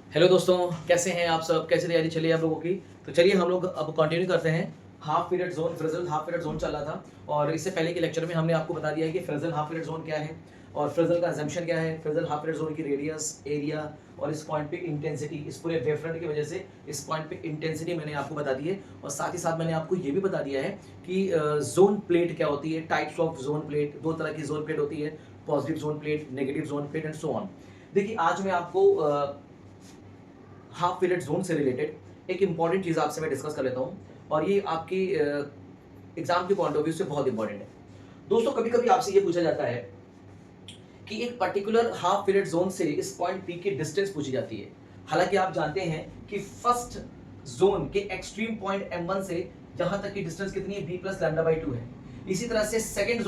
Hello दोस्तों, कैसे हैं आप सब? कैसी तैयारी चली है आप लोगों की? तो चलिए हम लोग अब कंटिन्यू करते हैं। Half period zone, phrasal half period zone चल रहा था और इससे पहले के लेक्चर में हमने आपको बता दिया है कि फ्रेजल हाफ पीरियड जोन क्या है और फ्रेजल का अजम्पशन क्या है, फ्रेजल हाफ पीरियड जोन की रेडियस, एरिया और इस पॉइंट पे इंटेंसिटी, इस पूरे वेवफ्रंट की वजह से इस पॉइंट पे इंटेंसिटी मैंने आपको बता दी है और साथ ही साथ मैंने आपको ये भी बता दिया है कि जोन प्लेट क्या होती है, टाइप्स ऑफ जोन प्लेट। दो तरह की जोन प्लेट होती है, positive zone plate, negative zone plate and so on. देखिए आज मैं आपको हाफ पीरियड जोन से रिलेटेड एक इंपॉर्टेंट चीज़ आपसे मैं डिस्कस कर लेता हूँ और ये आपकी एग्जाम के पॉइंट ऑफ व्यू से बहुत इंपॉर्टेंट है। दोस्तों कभी कभी आपसे ये पूछा जाता है कि एक पर्टिकुलर हाफ पीरियड जोन से इस पॉइंट पी की डिस्टेंस पूछी जाती है। हालांकि आप जानते हैं कि फर्स्ट जोन के एक्सट्रीम पॉइंट m1 से जहां तक की डिस्टेंस कितनी है, b प्लस लैम्डा बाई 2 है। इसी तरह से सेकंड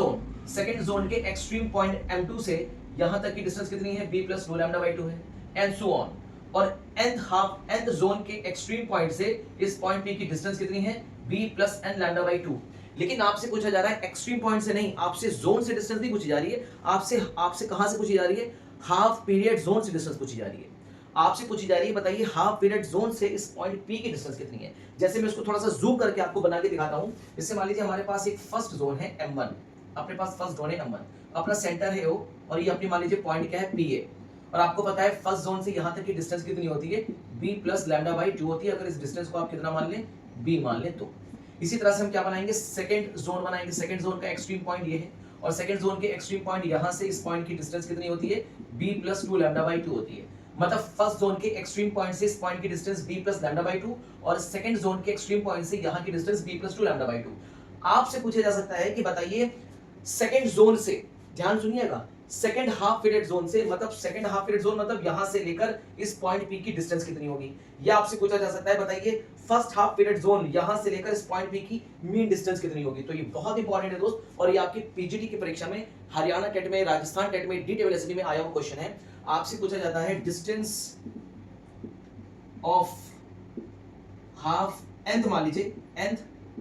जोन के एक्सट्रीम पॉइंट m2 से यहां तक की डिस्टेंस कितनी है, b plus low lambda by 2 है एंड सो ऑन। और nth जोन के एक्सट्रीम पॉइंट से इस पॉइंट p की डिस्टेंस कितनी है, b plus n lambda by 2। लेकिन आपसे पूछा जा रहा है एक्सट्रीम पॉइंट से नहीं, आपसे जोन से डिस्टेंस नहीं पूछी जा रही है। आपसे आपसे कहां से पूछी जा रही है, हाफ पीरियड जोन से डिस्टेंस पूछी जा रही है। आपसे पूछी जा रही है बताइए हाफ पीरियड जोन से इस पॉइंट पी की डिस्टेंस कितनी है। जैसे मैं इसको थोड़ा सा जूम करके आपको बना के दिखाता हूं। जैसे मान लीजिए हमारे पास एक फर्स्ट जोन है m1, अपने पास फर्स्ट जोन है m1, अपना सेंटर है o और ये अपनी मान लीजिए पॉइंट क्या है pa। और आपको पता है फर्स्ट जोन से यहां तक की डिस्टेंस कितनी होती है, b प्लस लैम्डा बाई 2 होती है। अगर इस डिस्टेंस को आप कितना मान लें, b मान लें तो। इसी तरह से हम क्या बनाएंगे, सेकंड जोन बनाएंगे। सेकंड जोन का एक्सट्रीम पॉइंट ये है और सेकंड जोन के एक्सट्रीम पॉइंट यहां से इस पॉइंट की डिस्टेंस कितनी होती है, b प्लस 2 लैम्डा बाई 2 होती है। मतलब फर्स्ट जोन के एक्सट्रीम पॉइंट से इस पॉइंट की distance b plus lambda by 2 और सेकंड जोन के एक्सट्रीम पॉइंट से यहां की distance b plus 2 lambda by 2। आपसे पूछा जा सकता है कि बताइए सेकंड जोन से, ध्यान सुनिएगा, सेकंड हाफ पीरियड जोन से, मतलब सेकंड हाफ पीरियड जोन मतलब यहां से लेकर इस पॉइंट पी की डिस्टेंस कितनी होगी। या आपसे पूछा जा सकता है बताइए फर्स्ट हाफ पीरियड जोन यहां से लेकर इस पॉइंट पी की मीन डिस्टेंस कितनी होगी। तो ये बहुत इंपॉर्टेंट है दोस्त और ये आपकी पीजीटी की परीक्षा में, हरियाणा टेट में, राजस्थान टेट में, डीटीएसबी में आया हुआ क्वेश्चन है। आपसे पूछा जाता है डिस्टेंस ऑफ हाफ nth, मान लीजिए nth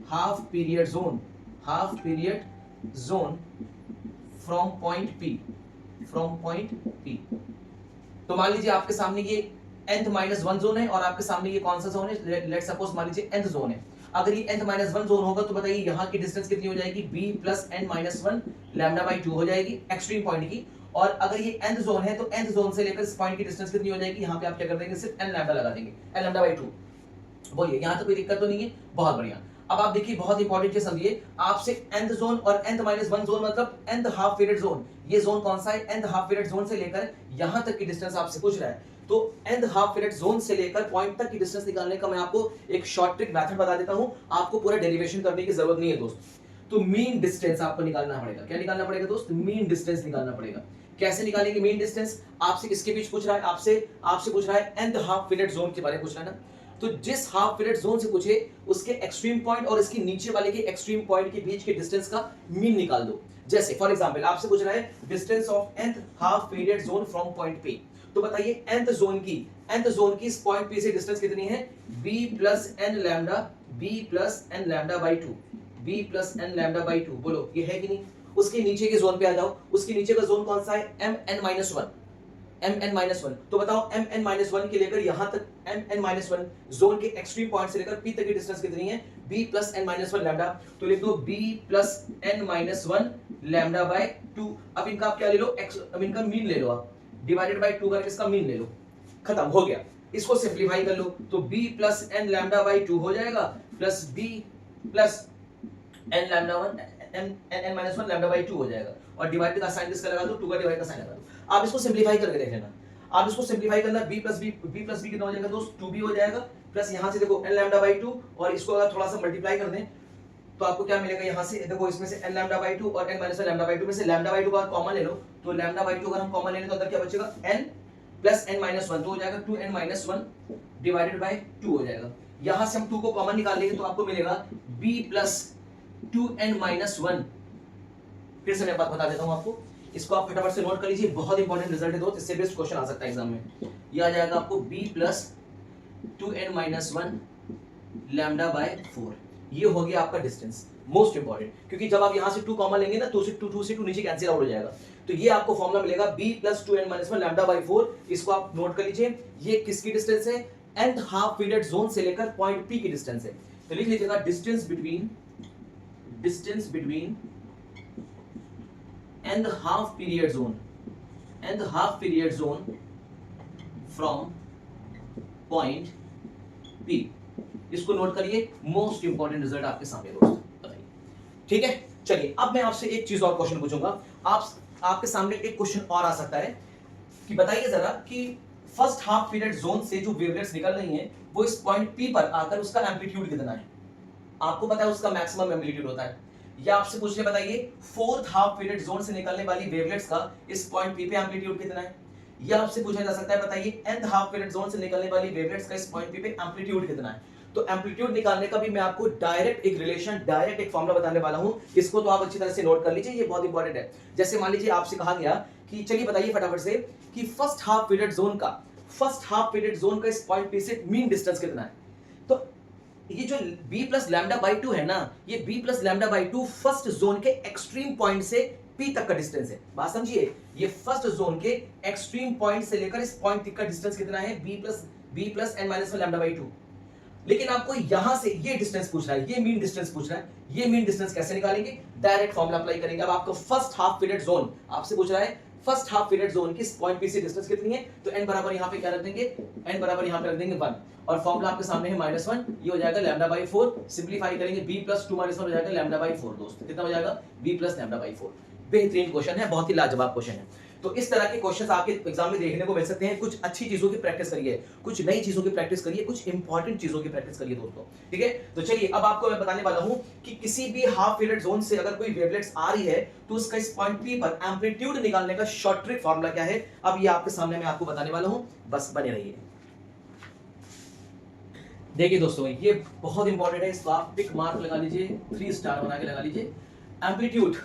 half period zone from point P। तो मान लीजिए आपके सामने ये nth माइनस 1 जोन है और आपके सामने ये कौन सा जोन है, लेट सपोज मान लीजिए nth जोन है। अगर ये nth माइनस 1 जोन होगा तो बताइए यहाँ की डिस्टेंस कितनी हो जाएगी, b plus n minus 1 lambda by 2 हो जाएगी एक्सट्रीम पॉइंट की। और अगर ये nth जोन है तो nth जोन से लेकर इस पॉइंट की डिस्टेंस कितनी हो जाएगी, यहाँ पे आप क्या कर देंगे, सिर्फ n लैम्डा लगा देंगे, n लैम्डा बाई 2। बोलिए यहाँ तो कोई दिक्कत तो नहीं है, बहुत बढ़िया। अब आप देखिए बहुत इंपॉर्टेंट चीज समझिए, आपसे nth जोन और nth माइनस 1 जोन मतलब nth हाफ पीरियड जोन, ये जोन कौन सा है, nth हाफ पीरियड जोन से लेकर यहां तक की डिस्टेंस आपसे पूछ रहा है। तो nth हाफ पीरियड जोन से लेकर पॉइंट तक की डिस्टेंस निकालने का मैं आपको एक शॉर्ट ट्रिक मेथड बता देता हूं, आपको पूरा डेरिवेशन करने की जरूरत नहीं है दोस्त। तो मीन डिस्टेंस आपको निकालना पड़ेगा। क्या निकालना पड़ेगा दोस्त, मीन डिस्टेंस निकालना पड़ेगा। कैसे निकालेंगे मीन डिस्टेंस, आपसे किसके बीच पूछ रहा है, आपसे पूछ रहा है nth हाफ पीरियड जोन के बारे में पूछ रहा है ना। तो जिस हाफ पीरियड जोन से पूछे उसके एक्सट्रीम पॉइंट और इसके नीचे वाले के एक्सट्रीम पॉइंट के बीच के डिस्टेंस का मीन निकाल दो। जैसे फॉर एग्जांपल आपसे पूछ रहा है distance of nth half period zone from point P। तो बताइए nth जोन की इस पॉइंट P से डिस्टेंस कितनी है, b plus n lambda by 2, b plus n lambda by 2। बोलो ये है कि नहीं। उसके नीचे के जोन पे आ जाओ, उसके नीचे का जोन कौन सा है, mn माइनस 1, mn-1। तो बताओ mn-1 के लेकर यहां तक mn-1 जोन के एक्सट्रीम पॉइंट से लेकर p तक की डिस्टेंस कितनी है, b प्लस n-1 लैम्डा। तो लिख दो b plus n-1 lambda by 2। अब इनका आप क्या ले लो, अब इनका मीन ले लो, आप डिवाइडेड बाय 2 करके इसका मीन ले लो, खत्म हो गया। इसको सिंप्लीफाई कर लो तो b plus n lambda by 2 हो जाएगा plus b plus n lambda 1 n-1 lambda by 2 हो जाएगा। और डिवाइड का साइन किसका लगा दो, 2 का डिवाइड का साइन लगा दो। आप इसको सिंप्लीफाई करके देख लेना। आप इसको सिंप्लीफाई करना, b प्लस b कितना हो जाएगा दोस्त, 2b हो जाएगा प्लस यहां से देखो n लैम्डा बाई 2 और इसको अगर थोड़ा सा मल्टीप्लाई कर दें तो आपको क्या मिलेगा, यहां से देखो इसमें से n लैम्डा बाई 2 और n माइनस लैम्डा बाई 2 में से लैम्डा बाई 2 का कॉमन ले लो। तो लैम्डा बाई 2 अगर हम कॉमन ले लें तो अंदर क्या बचेगा, n प्लस n माइनस 1, तो हो जाएगा 2n माइनस 1 डिवाइडेड बाय 2 हो जाएगा। यहां से हम 2 को कॉमन निकाल लेंगे तो आपको मिलेगा b प्लस 2n माइनस 1। फिर से मैं बात बता देता हूं आपको, इसको आप फटाफट से नोट कर लीजिए, बहुत इंपॉर्टेंट रिजल्ट है दोस्त, इससे बेस्ट क्वेश्चन आ सकता है एग्जाम में। ये आ जाएगा आपको b plus 2n minus 1 lambda by 4। ये हो गया आपका डिस्टेंस, मोस्ट इंपॉर्टेंट, क्योंकि जब आप यहां से 2 कॉमन लेंगे ना, 2 से 2 नीचे कैंसिल आउट हो जाएगा। तो ये आपको फॉर्मूला मिलेगा b plus 2n-1 lambda by 4। इसको आप नोट कर लीजिए। ये किसकी डिस्टेंस है? nth हाफ पीरियड जोन से लेकर पॉइंट P की डिस्टेंस है। तो लिख लीजिएगा distance between nth half period zone from point P। इसको नोट करिए, मोस्ट इंपॉर्टेंट रिजल्ट आपके सामने दोस्त, बताइए। ठीक है, चलिए अब मैं आपसे एक चीज और क्वेश्चन पूछूंगा। आपके सामने एक क्वेश्चन और आ सकता है कि बताइए जरा कि फर्स्ट हाफ पीरियड जोन से जो वेवलेट्स निकल रही हैं वो इस पॉइंट P पर आकर उसका एम्पलीट्यूड कितना है? आपको पता है उसका मैक्सिमम एम्पलीट्यूड होता है। या आपसे पूछ ले बताइए फोर्थ हाफ पीरियड जोन से निकलने वाली वेवलेट्स का इस पॉइंट P पे एम्पलीट्यूड कितना है? या आपसे पूछा जा सकता है बताइए nth हाफ पीरियड जोन से निकलने वाली वेवलेट्स का इस पॉइंट P पे एम्पलीट्यूड कितना है? तो एम्पलीट्यूड निकालने का भी मैं आपको डायरेक्ट एक रिलेशन, डायरेक्ट एक फॉर्मूला बताने वाला हूं। इसको तो आप अच्छी तरह से नोट कर लीजिए, ये बहुत इंपॉर्टेंट है। जैसे मान लीजिए आपसे कहा गया कि चलिए बताइए फटाफट से कि फर्स्ट हाफ पीरियड जोन का इस पॉइंट P से मीन डिस्टेंस कितना है? तो ये जो b प्लस लैम्डा बाई 2 है ना, ये b plus lambda by 2 first zone के एक्सट्रीम पॉइंट से P तक का डिस्टेंस है। बात समझिए, ये फर्स्ट जोन के एक्सट्रीम पॉइंट से लेकर इस पॉइंट तक का डिस्टेंस कितना है? b plus n-1 lambda by 2। लेकिन आपको यहां से ये डिस्टेंस पूछ रहा है, ये मीन डिस्टेंस पूछ रहा है। ये मीन डिस्टेंस कैसे निकालेंगे? डायरेक्ट फॉर्मूला अप्लाई करेंगे। अब आपको फर्स्ट हाफ पीरियड जोन आपसे पूछ रहा है, फर्स्ट हाफ पीरियड जोन की पॉइंट P से डिस्टेंस कितनी है? तो n बराबर यहां पे क्या रख देंगे? n बराबर यहां पे रख देंगे 1 और फॉर्मूला आपके सामने है -1, ये हो जाएगा लैम्डा बाई 4। सिंपलीफाई करेंगे b प्लस 2 - 1 हो जाएगा लैम्डा बाई 4 दोस्त। कितना हो जाएगा? b plus lambda by 4। बेहतरीन क्वेश्चन है, बहुत ही लाजवाब क्वेश्चन है। तो इस तरह के क्वेश्चंस आपके एग्जाम में देखने को मिल सकते हैं। कुछ अच्छी चीजों की प्रैक्टिस करिए, कुछ नई चीजों की प्रैक्टिस करिए, कुछ इंपॉर्टेंट चीजों की प्रैक्टिस करिए दोस्तों। ठीक है, तो चलिए अब आपको मैं बताने वाला हूं कि किसी भी हाफ पीरियड जोन से अगर कोई वेवलेट्स आ रही है तो उसका इस पॉइंट P पर एम्पलीट्यूड निकालने का शॉर्ट ट्रिक फार्मूला क्या है, अब ये आपके सामने मैं आपको बताने वाला हूं, बस बने रहिए। देखिए दोस्तों, ये बहुत इंपॉर्टेंट है, इसको आप टिक मार्क लगा लीजिए, 3 स्टार बना के लगा लीजिए। Amplitude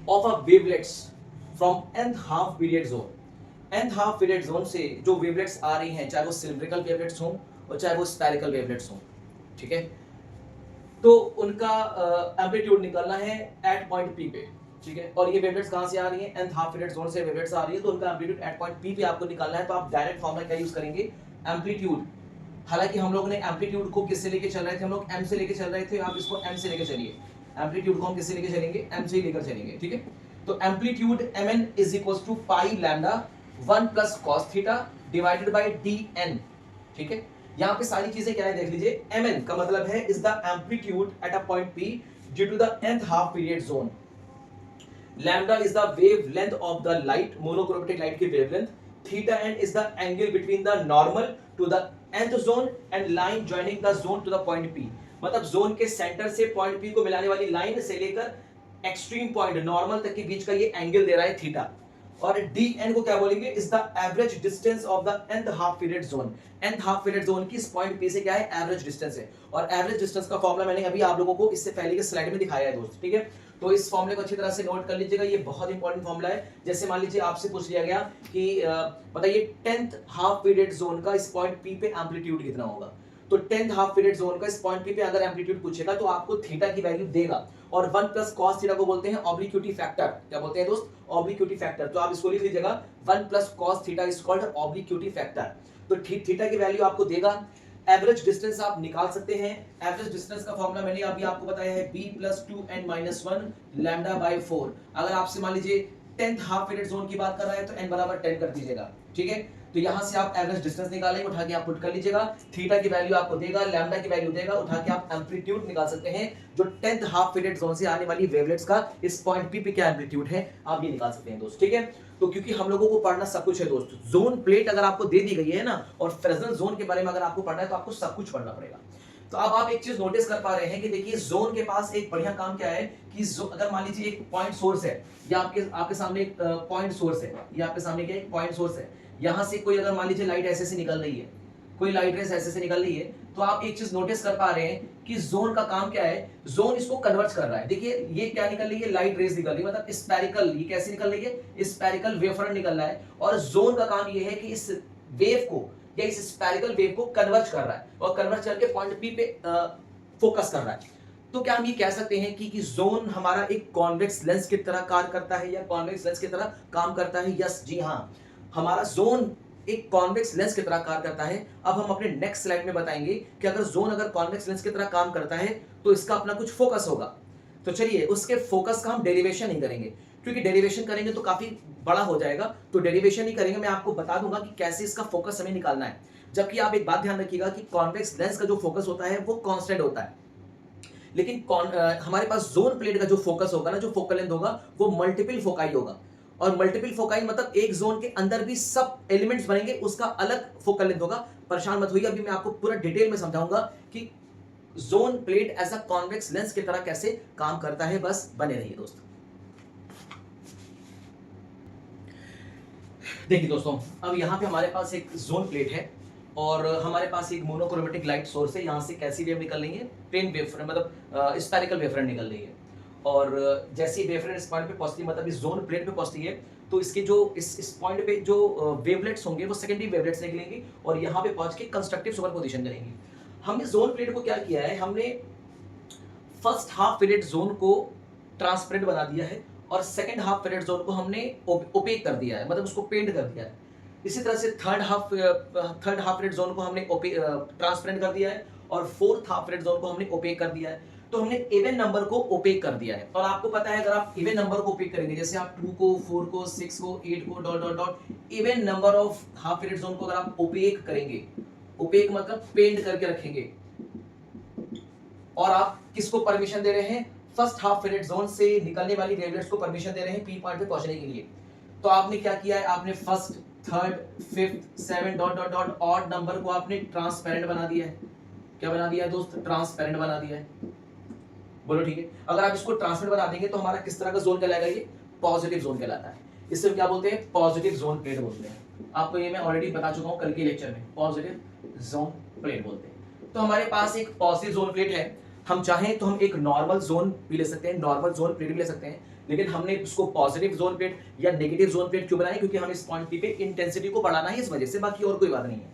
of a wavelets from nth half period zone से जो वेवलेट्स आ रही हैं, चाहे वो सिलिंड्रिकल वेवलेट्स हों और चाहे वो स्फेरिकल वेवलेट्स हों, ठीक है, तो उनका एम्पलीट्यूड निकालना है एट पॉइंट P पे। ठीक है, और ये वेवलेट्स कहां से आ रही हैं? nth हाफ पीरियड जोन से वेवलेट्स आ रही है, तो उनका एम्पलीट्यूड एट पॉइंट P पे आपको निकालना है। तो आप डायरेक्ट फॉर्मूला क्या यूज करेंगे? एम्पलीट्यूड। हालांकि हम लोग ने एम्पलीट्यूड को किससे लेके चल रहे थे? हम लोग m से लेके चल रहे थे, आप इसको m से लेके चलिए। एम्पलीट्यूड को हम किससे लेके चलेंगे? m से ही लेकर चलेंगे। ठीक है, तो amplitude mn is equals to pi lambda 1 plus cos theta divided by dn। ठीक है, यहां पे सारी चीजें क्या है देख लीजिए। mn का मतलब है is the amplitude at a point P due to the nth half period zone. Lambda is the wavelength of the light, monochromatic light की wavelength. Theta n is the angle between the normal to the nth zone and line joining the zone to the point P। मतलब zone के centre से point P को मिलाने वाली line से लेकर extreme point normal तक के बीच का ये एंगल दे रहा है थीटा। और dn को क्या बोलेंगे? Is the average distance of the nth half period zone. nth half period zone की इस पॉइंट P से क्या है? एवरेज डिस्टेंस है। और एवरेज डिस्टेंस का फॉर्मूला मैंने अभी आप लोगों को इससे पहले के स्लाइड में दिखाया है दोस्त। ठीक है, तो इस फॉर्मूले को अच्छी तरह से नोट कर लीजिएगा, ये बहुत इंपॉर्टेंट फॉर्मूला है। जैसे मान लीजिए आपसे पूछ लिया गया कि बताइए 10th हाफ पीरियड जोन का इस पॉइंट P पे एम्पलीट्यूड कितना होगा? तो 10th हाफ पीरियड जोन का इस पॉइंट P पे अगर एम्पलीट्यूड पूछेगा तो आपको थीटा की वैल्यू देगा। और 1 प्लस कॉस थीटा को बोलते हैं ऑब्लिक्विटी फैक्टर। क्या बोलते हैं दोस्त? Obliquity factor. तो आप इसको लिख लीजिएगा 1 plus cos theta is called obliquity factor. तो थीटा की वैल्यू आपको देगा। एवरेज डिस्टेंस आप निकाल सकते हैं। एवरेज डिस्टेंस का फॉर्मूला मैंने अभी आपको बताया है, b plus 2n-1 lambda by 4। अगर आपसे मान लीजिए 10th हाफ पीरियड जोन की बात कर रहा है तो n बराबर 10 कर दीजिएगा। ठीक है, तो यहां से आप एवरेज डिस्टेंस निकालेंगे, उठा के आप पुट कर लीजिएगा। थीटा की वैल्यू आपको देगा, लैम्डा की वैल्यू देगा, उठा के आप एम्पलीट्यूड निकाल सकते हैं। जो 10th हाफ पीरियड जोन से आने वाली वेवलेट्स का इस पॉइंट P पे क्या एम्पलीट्यूड है, आप ये निकाल सकते हैं दोस्त। ठीक है, तो क्योंकि हम लोगों को पढ़ना सब कुछ है दोस्त। जोन प्लेट अगर आपको दे दी गई है ना, और फ्रेसनल जोन के बारे में अगर आपको पढ़ना है तो आपको सब कुछ पढ़ना पड़ेगा। तो अब आप एक चीज नोटिस कर पा रहे हैं कि देखिए जोन के पास एक बढ़िया काम क्या है कि अगर मान लीजिए एक पॉइंट सोर्स है, या आपके सामने एक पॉइंट सोर्स है, या आपके सामने क्या एक पॉइंट सोर्स है, यहां से कोई अगर मान लीजिए लाइट ऐसे से निकल रही है, कोई लाइट रेस ऐसे से निकल रही है, तो आप एक चीज नोटिस कर पा रहे हैं कि जोन का काम क्या है? जोन इसको कन्वर्ट कर रहा है। देखिए ये क्या निकल रही है? लाइट रेस निकल रही है, मतलब स्फेरिकल। ये कैसे निकल रही है? स्फेरिकल वेवफ्रंट निकल रहा है। और जोन का काम ये है कि इस वेव को या इस स्फेरिकल वेव को कन्वर्ट कर रहा है, और कन्वर्ट करके पॉइंट P पे फोकस कर रहा है। तो क्या हम ये कह सकते हैं कि जोन हमारा एक कॉन्वेक्स लेंस की तरह कार्य करता है या कॉन्वेक्स लेंस की तरह काम करता है? यस, जी हाँ, हमारा जोन एक कॉन्वेक्स लेंस की तरह कार्य करता है। अब हम अपने नेक्स्ट स्लाइड में बताएंगे कि अगर जोन अगर कॉन्वेक्स लेंस की तरह काम करता है तो इसका अपना कुछ फोकस होगा। तो चलिए उसके फोकस का हम डेरिवेशन नहीं करेंगे, क्योंकि डेरिवेशन करेंगे तो काफी बड़ा हो जाएगा, तो डेरिवेशन नहीं करेंगे। मैं आपको बता दूंगा कि कैसे इसका फोकस हमें निकालना है। जबकि आप एक बात ध्यान रखिएगा कि कॉन्वेक्स लेंस का जो फोकस होता है वो कांस्टेंट होता है, लेकिन हमारे पास जोन प्लेट का जो फोकस होगा ना, जो फोकल लेंथ होगा, वो मल्टीपल फोकाई होगा। और मल्टीपल फोकाई मतलब एक जोन के अंदर भी सब एलिमेंट्स बनेंगे, उसका अलग फोकल लेंथ होगा। परेशान मत होइए, अभी मैं आपको पूरा डिटेल में समझाऊंगा कि zone plate as a convex lens की तरह कैसे काम करता है। बस बने रहिए दोस्तों। देखिए दोस्तों, अब यहाँ पे हमारे पास एक जोन प्लेट है और हमारे पास एक मोनोक्रोमेटिक लाइट सोर्स है। यहाँ से कैसी वेव निकल रही है? प्लेन वेव फ्रंट, मतलब स्फेरिकल वेव फ्रंट निकल रही है। और जैसे ही वेव फ्रंट इस पॉइंट पे पहुंचती है, मतलब इस जोन प्लेट पे पहुंचती है, तो इसके जो इस पॉइंट पे जो वेवलेट्स होंगे वो सेकेंडरी वेवलेट्स निकलेंगे और यहाँ पे पहुंच के कंस्ट्रक्टिव सुपरपोजिशन करेंगे। हमने जोन प्लेट को क्या किया है, हमने फर्स्ट हाफ पीरियड जोन को ट्रांसपेरेंट बना दिया है और सेकंड हाफ पीरियड जोन को हमने ओपेक कर दिया है, मतलब उसको पेंट कर दिया है। इसी तरह से थर्ड हाफ पीरियड जोन को हमने ट्रांसपेरेंट कर दिया है और फोर्थ हाफ पीरियड जोन को हमने ओपेक कर दिया है। तो हमने इवन नंबर को ओपेक कर दिया है। और आपको पता है अगर आप इवन नंबर को ओपेक करेंगे, जैसे आप 2 को 4 को 6 को 8 co dot dot dot, even number of half period zone को अगर आप ओपेक करेंगे, ओपेक मतलब पेंट करके रखेंगे, और आप किसको परमिशन दे रहे हैं? फर्स्ट हाफ पीरियड जोन से निकलने वाली वेवलेट्स को परमिशन दे रहे हैं पी पॉइंट पे पहुंचने के लिए। तो आपने क्या किया है, आपने first, third, fifth, 7 dot dot dot odd number को आपने ट्रांसपेरेंट बना दिया है। क्या बना दिया है दोस्त? ट्रांसपेरेंट बना दिया है। बोलो ठीक है। अगर आप इसको ट्रांसपेरेंट बना देंगे तो हमारा किस तरह का जोन कहलाएगा? ये पॉजिटिव जोन कहलाता है। इसे क्या बोलते हैं? पॉजिटिव जोन प्लेट बोलते हैं। आपको ये मैं ऑलरेडी बता चुका हूं कल के लेक्चर में, पॉजिटिव जोन प्लेट बोलते हैं। तो हमारे पास एक पॉजिटिव जोन प्लेट है। हम चाहें तो हम एक नॉर्मल जोन भी ले सकते हैं, नॉर्मल जोन प्लेट भी ले सकते हैं, लेकिन हमने उसको पॉजिटिव जोन प्लेट या नेगेटिव जोन प्लेट क्यों बनाई? क्योंकि हम इस पॉइंट पे इंटेंसिटी को बढ़ाना है, इस वजह से, बाकी और कोई बात नहीं है।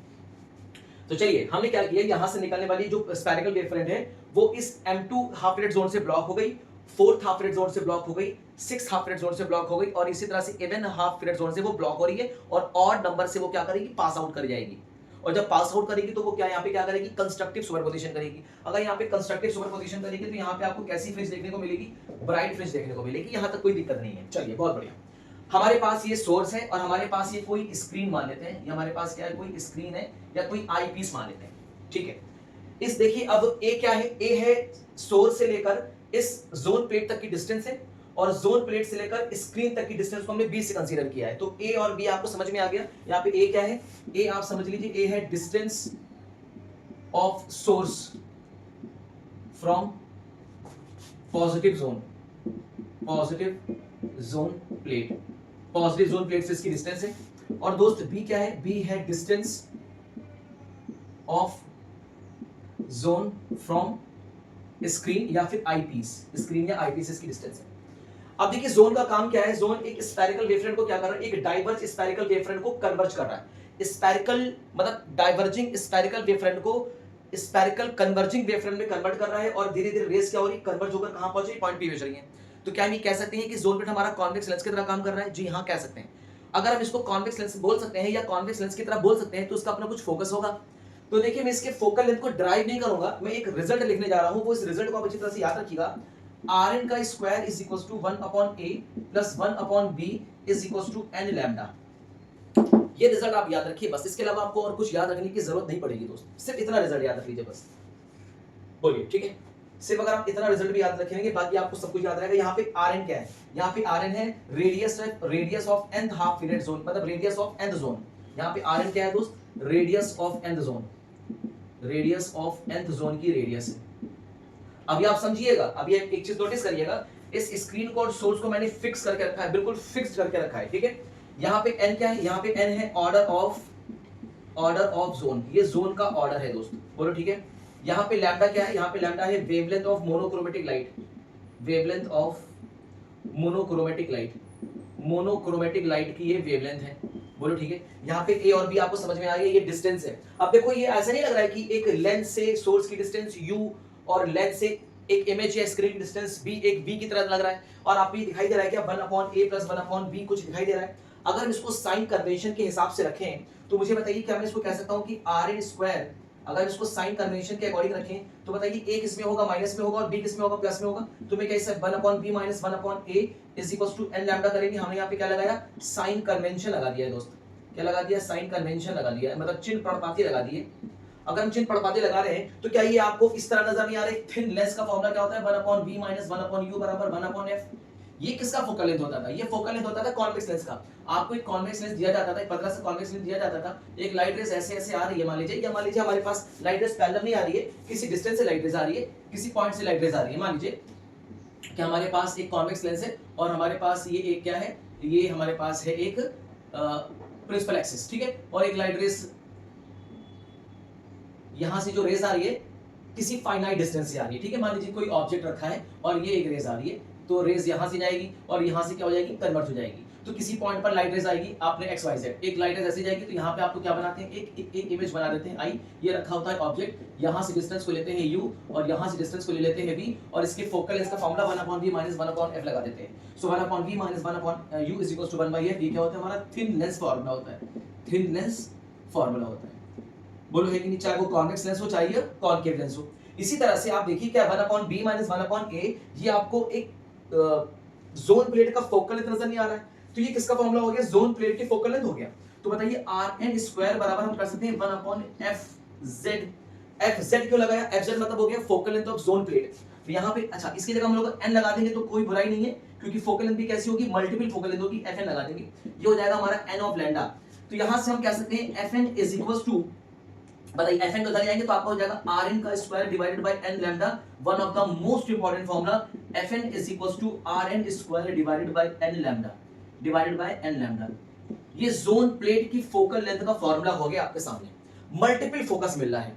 तो चलिए हमने क्या किया, यहां से निकलने वाली जो स्फेरिकल वेव फ्रंट है वो इस M2 हाफ पीरियड जोन से ब्लॉक हो गई, फोर्थ हाफ पीरियड जोन से ब्लॉक हो गई, सिक्स्थ हाफ पीरियड जोन से ब्लॉक हो गई, और इसी तरह से इवन हाफ पीरियड जोन से वो ब्लॉक हो रही है और ऑड नंबर से वो क्या करेगी? पास आउट कर जाएगी। और जब पास आउट करेगी तो वो क्या यहाँ पे क्या करेगी? कंस्ट्रक्टिव सुपरपोजिशन करेगी। अगर यहाँ पे कंस्ट्रक्टिव सुपरपोजिशन करेगी तो यहाँ पे आपको कैसी फ्रिंज देखने को मिलेगी? ब्राइट फ्रिंज देखने को मिलेगी। यहाँ तक कोई दिक्कत नहीं है। चलिए बहुत बढ़िया। हमारे पास ये सोर्स है और हमारे पास ये कोई स्क्रीन मान लेते हैं, ये हमारे पास क्या है? कोई स्क्रीन है या कोई आई पीस मान लेते हैं, ठीक है। इस देखिए अब ए क्या है? ए है सोर्स से लेकर इस जोन प्लेट तक की डिस्टेंस है और जोन प्लेट से लेकर स्क्रीन तक की डिस्टेंस को हमने बी से कंसीडर किया है। तो ए और बी आपको समझ में आ गया। यहाँ पे ए क्या है? ए आप समझ लीजिए, ए है distance of source from positive zone, positive zone plate, positive zone plate से इसकी डिस्टेंस है। और दोस्त बी क्या है? बी है distance of zone from screen या फिर आईपीस, स्क्रीन या आईपीस इसकी डिस्टेंस है। अब देखिए जोन का काम क्या है? जोन एक स्फेरिकल वेवफ्रंट को क्या कर रहा है? एक डाइवर्ज स्फेरिकल वेवफ्रंट को कन्वर्ज कर रहा है। स्फेरिकल मतलब डाइवर्जिंग स्फेरिकल वेवफ्रंट को स्फेरिकल कन्वर्जिंग वेवफ्रंट में कन्वर्ट कर रहा है और धीरे धीरे रेस क्या हो रही है? कन्वर्ज होकर कहां पहुंच रही? पॉइंट पी पे चली है। तो क्या हम ये कह सकते हैं कि जोन प्लेट हमारा कॉन्वेक्स लेंस की तरह काम कर रहा है? जी हाँ, कह सकते हैं। अगर हम इसको कॉन्वेक्स लेंस बोल सकते हैं या कॉन्वेक्स लेंस की तरह बोल सकते हैं तो उसका अपना कुछ फोकस होगा। तो देखिए मैं इसके फोकल लेंथ को ड्राइव नहीं करूंगा, मैं एक रिजल्ट लिखने जा रहा हूं। वो इस रिजल्ट को आप अच्छी तरह से याद रखिएगा। Rn का square is equal to 1/a plus 1/b is equal to n lambda. ये रिजल्ट आप याद रखिए बस, इसके अलावा आपको और कुछ याद रखने की जरूरत नहीं पड़ेगी दोस्त, सिर्फ इतना रिजल्ट याद रख लीजिए बस। बोलिए ठीक है। सिर्फ अगर आप इतना रिजल्ट भी याद रखेंगे बाकी आपको सब कुछ याद रहेगा। यहाँ पे Rn क्या है? यहाँ पे Rn है radius of nth half period zone, मतलब रेडियस ऑफ nth जोन। यहाँ पे Rn क्या है दोस्त? Radius of nth zone, radius of nth zone की रेडियस है। अभी आप समझिएगा, अभी एक चीज नोटिस करिएगा, इस स्क्रीन को और सोर्स को मैंने फिक्स करके रखा है, बिल्कुल फिक्स करके रखा है, ठीक है। यहाँ पे n क्या है? यहाँ पे n है ऑर्डर ऑफ जोन, ये जोन का ऑर्डर है दोस्त, बोलो ठीक है। यहाँ पे लैम्डा क्या है? यहाँ पे लैम्डा है wavelength of monochromatic light, wavelength of monochromatic light, monochromatic light की ये वेवलेंथ है, बोलो ठीक है। यहाँ पे ए और बी आपको समझ में आ गया, ये डिस्टेंस है। अब देखो ये ऐसा नहीं लग रहा है कि एक लेंस से सोर्स की डिस्टेंस u और लेंस से एक इमेज या स्क्रीन डिस्टेंस b एक b की तरह लग रहा है, और आपको ये दिखाई दे रहा है क्या 1/a + 1/b कुछ दिखाई दे रहा है। अगर हम इसको साइन कन्वेंशन के हिसाब से रखें तो मुझे बताइए क्या मैं इसको कह सकता हूं कि rn², अगर इसको साइन कन्वेंशन के अकॉर्डिंग रखें तो बताइए a किस में होगा, माइनस में होगा, और b किस में होगा, प्लस में होगा। तो मैं कैसे 1/b - 1/a = n लैम्डा करेंगे। हमने यहाँ पे क्या लगाया, साइन कन्वेंशन लगा दिया है दोस्त। क्या लगा दिया, साइन कन्वेंशन लगा दिया है, मतलब चिन्ह प्रणपाती लगा दिए। अगर हम चिन्ह प्रणपाती लगा रहे हैं तो क्या ये आपको इस तरह नजर नहीं आ रहा? थिन लेंस का फॉर्मूला क्या होता है, 1/b - 1/u = 1/f। ये किसका फोकल लेंथ होता था, ये फोकल लेंथ होता था कॉन्वेक्स लेंस का। आपको एक कॉन्वेक्स लेंस दिया जाता था, एक पतला सा कॉन्वेक्स लेंस दिया जाता था, एक लाइट रेस ऐसे ऐसे आ रही है मान लीजिए, या मान लीजिए हमारे पास लाइट रेस पैरेलल नहीं आ रही है, किसी डिस्टेंस से लाइट रेस आ रही है, किसी पॉइंट से लाइट रेस आ रही है। मान लीजिए कि हमारे पास एक कॉन्वेक्स लेंस है और हमारे पास ये एक क्या है, ये हमारे पास है एक प्रिंसिपल एक्सिस, ठीक है, और एक लाइट रेस यहां से जो रेज आ रही है किसी फाइनाइट डिस्टेंस से आ रही है, ठीक है। मान लीजिए कोई ऑब्जेक्ट रखा है और ये एक रेज आ रही है, तो रेज यहां से जाएगी और यहां से क्या हो जाएगी, कन्वर्ट हो जाएगी। तो किसी पॉइंट पर लाइट रेज आएगी, आपने एक्स वाई जेड, एक लाइट रेज ऐसे जाएगी, तो यहाँ पे आपको क्या बनाते हैं, एक इमेज बना देते हैं आई। ये रखा होता है ऑब्जेक्ट, यहाँ से डिस्टेंस को लेते हैं यू और यहाँ से डिस्टेंस को ले लेते हैं बी, और इसके फोकल लेंथ का फॉर्मूला 1/v - 1/f लगा देते हैं। सो 1/v - 1/u = 1/f। ये क्या होता है, हमारा थिन लेंस फॉर्मूला होता है, थिन लेंस फॉर्मूला होता है। बोलो है कि नहीं, चाहे वो कॉन्वेक्स लेंस हो चाहे कॉनकेव लेंस हो। इसी तरह से आप देखिए क्या 1/b - 1/a, ये आपको एक जोन प्लेट का फोकल लेंथ नजर नहीं आ रहा है, तो ये किसका फॉर्मूला हो गया, जोन प्लेट की फोकल लेंथ हो गया। तो बताइए rn² बराबर हम कर सकते हैं 1/fz। fz क्यों लगाया, fz मतलब हो गया focal length of zone plate. तो यहाँ पे अच्छा इसकी जगह हम लोग n लगा देंगे तो कोई बुराई नहीं है, क्योंकि फोकल लेंथ भी कैसी होगी, मल्टीपल फोकल लेंथ होगी, fn लगा देंगे, ये हो जाएगा हमारा n ऑफ लैम्डा। तो यहाँ से हम कह सकते हैं fn = बताइए fn को उधर जाएंगे तो आपका हो जाएगा rn² divided by n lambda. One of the most important formula, fn = rn² divided by n lambda, divided by n lambda. ये जोन प्लेट की फोकल लेंथ का फॉर्मूला हो गया आपके सामने। मल्टीपल फोकस मिल रहा है।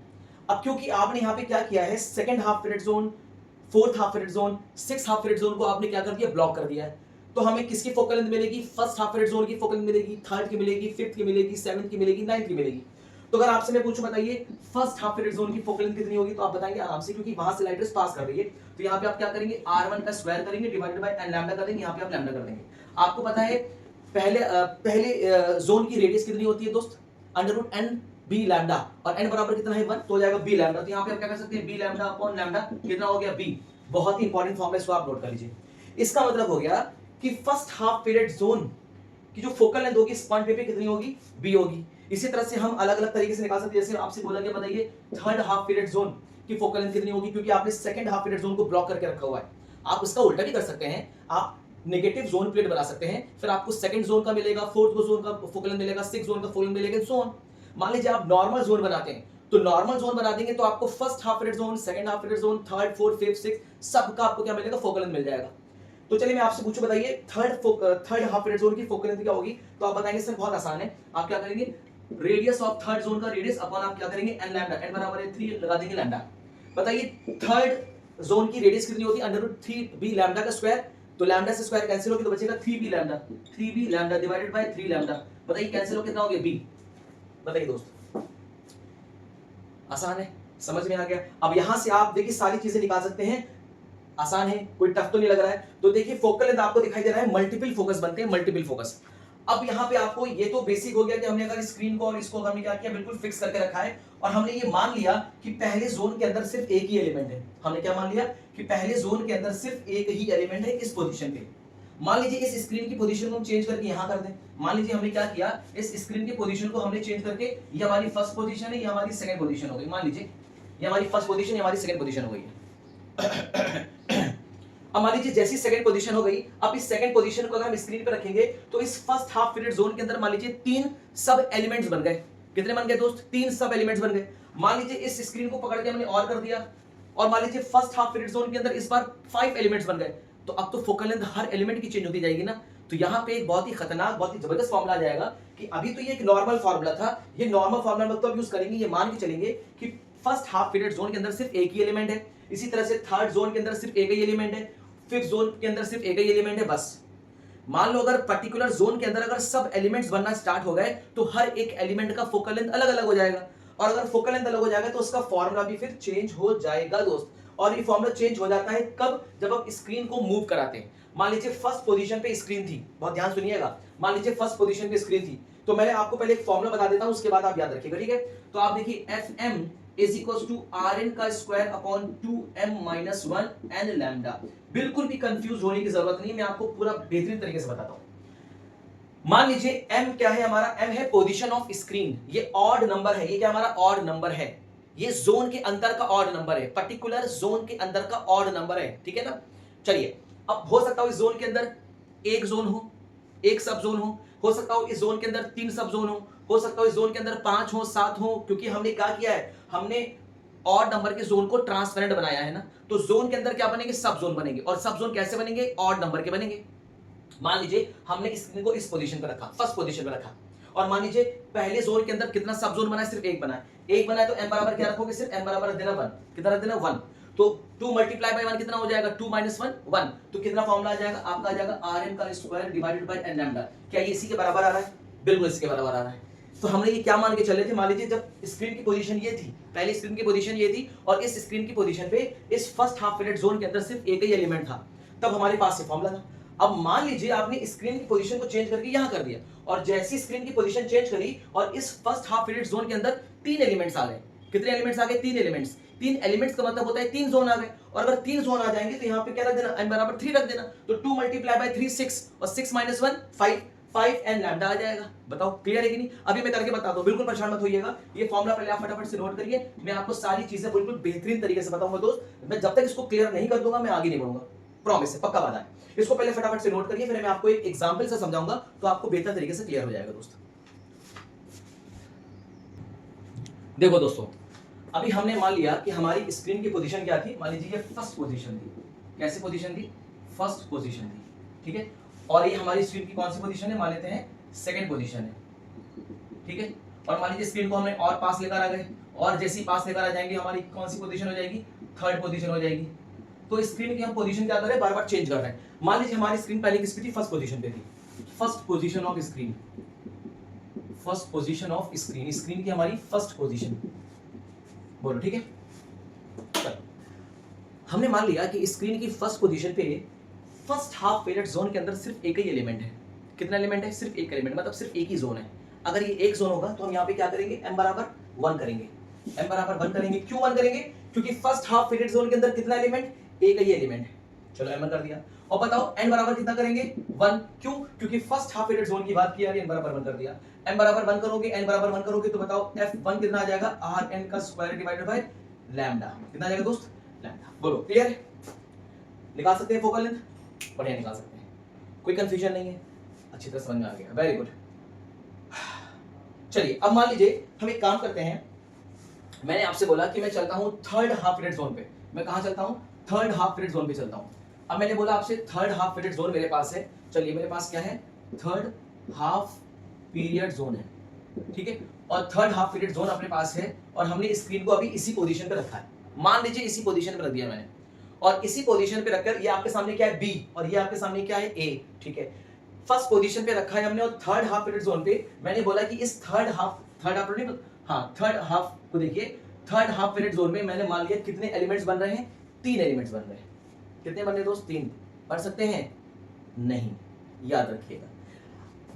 अब क्योंकि आपने यहाँ पे क्या किया है, second half period zone, fourth half period zone, six half period zone को आपने क्या कर दिया, ब्लॉक कर दिया है। तो हमें किसकी फोकल लेंथ मिलेगी, फर्स्ट हाफ पीरियड जोन की फोकल लेंथ मिलेगी, थर्ड की मिलेगी, फिफ्थ की मिलेगी, सेवंथ की मिलेगी, नाइन्थ की मिलेगी। तो अगर आपसे मैं पूछूं बताइए फर्स्ट हाफ पीरियड जोन की फोकल लेंथ कितनी होगी, तो आप बताएंगे आराम से, क्योंकि वहां से लाइट रेस पास कर रही है। तो यहाँ पे आप क्या करेंगे, r1 का स्क्वायर करेंगे डिवाइडेड बाय n लैम्डा कर देंगे, यहाँ पे आप लैम्डा कर देंगे। आपको पता है पहले जोन की रेडियस कितनी होती है दोस्त, √n/b लैम्डा, और n बराबर कितना है 1, तो हो जाएगा b लैम्डा। तो यहाँ पे आप क्या कर सकते हैं, b लैम्डा अपॉन लैम्डा कितना हो गया, b। बहुत ही इंपॉर्टेंट फॉर्मूला, इसको आप नोट कर लीजिए। इसका मतलब हो गया कि फर्स्ट हाफ पीरियड जोन की जो फोकल लेंथ होगी इस पॉइंट पे कितनी होगी, b होगी। इसी तरह से हम अलग अलग तरीके से निकाल सकते हैं, जैसे आपसे बोला गया बताइए थर्ड हाफ पीरियड जोन की फोकल लेंथ कितनी होगी, क्योंकि आपने सेकंड हाफ पीरियड जोन को ब्लॉक करके रखा हुआ है। आप उसका उल्टा भी कर सकते हैं, आप नेगेटिव जोन प्लेट बना सकते हैं, फिर आपको सेकंड जोन का मिलेगा, फोर्थ जोन का फोकल लेंथ मिलेगा, सिक्स जोन का फोकल लेंथ मिलेगा, सो ऑन। मान लीजिए आप नॉर्मल जोन बनाते हैं, तो नॉर्मल जोन बना देंगे तो आपको first half period zone, second half period zone, third, fourth, fifth, six सबका आपको क्या मिलेगा, फोकल लेंथ मिल जाएगा। तो चलिए मैं आपसे पूछूं बताइए थर्ड हाफ पीरियड जोन की फोकल लेंथ क्या होगी, तो आप बताएंगे सर बहुत आसान है। आप क्या करेंगे, रेडियस ऑफ थर्ड जोन का रेडियस अपॉन आप क्या करेंगे n लैम्डा, n बराबर है 3 लगा देंगे लैम्डा। बताइए थर्ड जोन की रेडियस कितनी होती है, √3b लैम्डा का स्क्वायर। तो लैम्डा से स्क्वायर कैंसिल होगी तो बचेगा 3b lambda, 3b lambda divided by 3 lambda. बताइए कैंसिल हो कितना हो गया, b। बताइए दोस्त, आसान है, समझ में आ गया। अब यहां से आप देखिए सारी चीजें निकाल सकते हैं, आसान है, कोई टफ तो नहीं लग रहा है। तो देखिए फोकल लेंथ आपको दिखाई दे रहा है, मल्टीपल फोकस बनते हैं, मल्टीपल फोकस। अब यहाँ पे आपको ये तो बेसिक हो गया कि हमने अगर स्क्रीन को और इसको हमने क्या किया, बिल्कुल फिक्स करके रखा है, और हमने ये मान लिया कि पहले जोन के अंदर सिर्फ एक ही एलिमेंट है। हमने क्या मान लिया कि पहले जोन के अंदर सिर्फ एक ही एलिमेंट है इस पोजीशन पे। मान लीजिए इस स्क्रीन की पोजीशन को हम चेंज करके यहाँ कर दें। मान लीजिए हमने क्या किया, इस स्क्रीन की पोजीशन को हमने चेंज करके ये हमारी फर्स्ट पोजीशन है, ये हमारी सेकंड पोजीशन हो गई। मान लीजिए ये हमारी फर्स्ट पोजीशन, ये हमारी सेकंड पोजीशन हो गई है। अब मान लीजिए जैसी सेकंड पोजीशन हो गई, अब इस सेकंड पोजीशन को अगर हम स्क्रीन पे रखेंगे तो इस फर्स्ट हाफ पीरियड जोन के अंदर मान लीजिए 3 सब एलिमेंट्स बन गए। कितने बन गए दोस्त, 3 सब एलिमेंट्स बन गए। मान लीजिए इस स्क्रीन को पकड़ के हमने और कर दिया, और मान लीजिए फर्स्ट हाफ पीरियड जोन के अंदर इस बार 5 एलिमेंट्स बन गए। तो अब तो फोकल लेंथ हर एलिमेंट की चेंज होती जाएगी ना। तो यहाँ पे एक बहुत ही खतरनाक, बहुत ही जबरदस्त फॉर्मूला आ जाएगा कि अभी तो ये एक नॉर्मल फॉर्मूला था, ये नॉर्मल फॉर्मूला मतलब यूज करेंगे, ये मान के चलेंगे कि फर्स्ट हाफ पीरियड जोन के अंदर सिर्फ एक ही एलिमेंट है, इसी तरह से थर्ड जोन के अंदर सिर्फ एक ही एलिमेंट है, फिफ्थ जोन के अंदर सिर्फ एक ही एलिमेंट है, बस। मान लो अगर पर्टिकुलर जोन के अंदर अगर सब एलिमेंट्स बनना स्टार्ट हो गए तो हर एक एलिमेंट का फोकल लेंथ अलग अलग हो जाएगा, और अगर फोकल लेंथ अलग हो जाएगा तो उसका फॉर्मूला भी फिर चेंज हो जाएगा दोस्त। और ये फॉर्मूला चेंज हो जाता है कब, जब आप स्क्रीन को मूव कराते हैं। मान लीजिए फर्स्ट पोजीशन पे स्क्रीन थी, बहुत ध्यान सुनिएगा, मान लीजिए फर्स्ट पोजीशन पे स्क्रीन थी, तो मैंने आपको पहले एक फॉर्मूला बता देता हूं, उसके बाद आप याद रखिएगा, ठीक है। तो आप देखिए Fm is equal to Rn का square upon 2m minus 1 n lambda. बिल्कुल भी कंफ्यूज होने की जरूरत नहीं, मैं आपको पूरा बेहतरीन तरीके से बताता हूं। मान लीजिए m क्या है हमारा, m है पोजीशन ऑफ स्क्रीन, ये ऑड नंबर है, ये क्या हमारा ऑड नंबर है, ये जोन के अंदर का ऑड नंबर है, पर्टिकुलर जोन के अंदर का ऑड नंबर है, ठीक है ना। चलिए, अब हो सकता हो इस जोन के अंदर एक जोन हो, एक सब जोन हो सकता हो इस जोन के अंदर 3 सब जोन हो सकता हो इस जोन के अंदर 5 हो 7 हो, क्योंकि हमने क्या किया है, हमने ऑड नंबर के जोन को ट्रांसपेरेंट बनाया है ना, तो जोन के अंदर क्या बनेंगे, सब जोन बनेंगे, और सब जोन कैसे बनेंगे, ऑड नंबर के बनेंगे। मान लीजिए हमने स्क्रीन को इस पोजीशन पर रखा, फर्स्ट पोजीशन पर रखा, और मान लीजिए पहले जोन के अंदर कितना सब जोन बना है, सिर्फ एक बना है, एक बना है, तो m बराबर क्या रखोगे, सिर्फ m बराबर रख देना 1, कितना रख देना 1, तो 2 मल्टीप्लाई बाय 1 कितना हो जाएगा, 2 माइनस 1 1, तो कितना फॉर्मूला आ जाएगा आपका, आ जाएगा Rn का square divided by n lambda. क्या ये इसी के बराबर आ रहा है, बिल्कुल इसके बराबर आ रहा है। तो हमने ये क्या मान के चले थे, मान लीजिए जब स्क्रीन की पोजीशन ये थी, पहले स्क्रीन की पोजीशन ये थी, और इस स्क्रीन की पोजीशन पे इस फर्स्ट हाफ पीरियड जोन के अंदर सिर्फ एक ही एलिमेंट था, तब हमारे पास ये फॉर्मूला था। अब मान लीजिए आपने स्क्रीन की पोजीशन को चेंज करके यहां कर दिया, और जैसी स्क्रीन की पोजीशन चेंज करी और इस फर्स्ट हाफ पीरियड जोन के अंदर 3 एलिमेंट्स आ गए, कितने एलिमेंट्स आ गए, 3 एलिमेंट्स, 3 एलिमेंट्स का मतलब होता है 3 जोन आ गए, और अगर 3 जोन आ जाएंगे तो यहाँ पे क्या रख देना, n बराबर 3 रख देना, तो 2 मल्टीप्लाई बाय 3 6, और 6 माइनस 1 5, 5n लैम्डा आ जाएगा। बताओ क्लियर है कि नहीं, अभी मैं करके बताता हूं, बिल्कुल परेशान मत होइएगा, ये फॉर्मूला पहले आप फटाफट से नोट करिए, मैं आपको सारी चीजें बिल्कुल बेहतरीन तरीके से बताऊंगा दोस्त, मैं जब तक इसको क्लियर नहीं कर दूंगा मैं आगे नहीं बढ़ूंगा, प्रॉमिस है, पक्का वादा है। इसको पहले फटाफट से नोट करिए, फिर मैं आपको एक एग्जांपल से समझाऊंगा, तो आपको बेहतर तरीके से क्लियर हो जाएगा दोस्त। देखो दोस्तों, अभी हमने मान लिया कि हमारी स्क्रीन की पोजीशन क्या थी, मान लीजिए ये फर्स्ट पोजीशन थी, कैसी पोजीशन थी, फर्स्ट पोजीशन थी, ठीक है, और ये हमारी स्क्रीन की कौन सी पोजीशन है, मान लेते हैं सेकंड पोजीशन है, ठीक है, और मान लीजिए स्क्रीन को हमने और पास लेकर आ गए, और जैसी पास लेकर आ जाएंगे हमारी कौन सी पोजीशन हो जाएगी, थर्ड पोजीशन हो जाएगी। तो स्क्रीन की हम पोजीशन क्या कर रहे हैं, बार बार चेंज कर रहे हैं। मान लीजिए हमारी स्क्रीन पहले किस पे थी, फर्स्ट पोजीशन पे थी, first position of screen, first position of screen, screen की हमारी फर्स्ट पोजीशन, बोलो ठीक है। चलो, हमने मान लिया कि स्क्रीन की फर्स्ट पोजीशन पे फर्स्ट हाफ पीरियड जोन के अंदर सिर्फ एक ही एलिमेंट है, कितना एलिमेंट है, सिर्फ एक एलिमेंट, मतलब सिर्फ एक ही जोन है। अगर ये एक जोन होगा तो हम यहाँ पे क्या करेंगे, m बराबर 1 करेंगे, m बराबर 1 करेंगे, क्यों 1 करेंगे, क्योंकि फर्स्ट हाफ पीरियड जोन के अंदर कितना एलिमेंट, एक ही एलिमेंट है। चलो m कर दिया, और बताओ n बराबर कितना करेंगे, 1, क्यों, क्योंकि फर्स्ट हाफ पीरियड जोन की बात की है, n बराबर 1 कर दिया, m बराबर 1 करोगे, n बराबर 1 करोगे, तो बताओ f1 कितना आ जाएगा, Rn का स्क्वायर डिवाइडेड बाय लैम्डा, कितना आ जाएगा दोस्त, लैम्डा। बोलो क्लियर है, निकाल सकते हैं फोकल लेंथ, बढ़िया निकाल सकते हैं, कोई कंफ्यूजन नहीं है, अच्छी तरह समझ में आ गया, वेरी गुड। चलिए अब मान लीजिए हम एक काम करते हैं, मैंने आपसे बोला कि मैं चलता हूं थर्ड हाफ पीरियड जोन पे, मैं कहां चलता हूं, थर्ड हाफ पीरियड जोन पे चलता हूं। अब मैंने बोला आपसे थर्ड हाफ पीरियड जोन मेरे पास है, चलिए मेरे पास क्या है, थर्ड हाफ पीरियड जोन है, ठीक है, और थर्ड हाफ पीरियड जोन अपने पास है, और हमने स्क्रीन को अभी इसी पोजीशन पे रखा है, मान लीजिए इसी पोजीशन पे रख दिया मैंने, और इसी पोजीशन पे रखकर ये आपके सामने क्या है B, और ये आपके सामने क्या है A, ठीक है, फर्स्ट पोजीशन पे रखा है हमने, और थर्ड हाफ पीरियड जोन पे मैंने बोला कि इस थर्ड हाफ को देखिए, थर्ड हाफ पीरियड जोन में मैंने मान लिया कितने एलिमेंट्स बन रहे हैं, 3 एलिमेंट्स बन रहे हैं, कितने बन रहे हैं दोस्त, 3, पढ़ सकते हैं, नहीं, याद रखिएगा,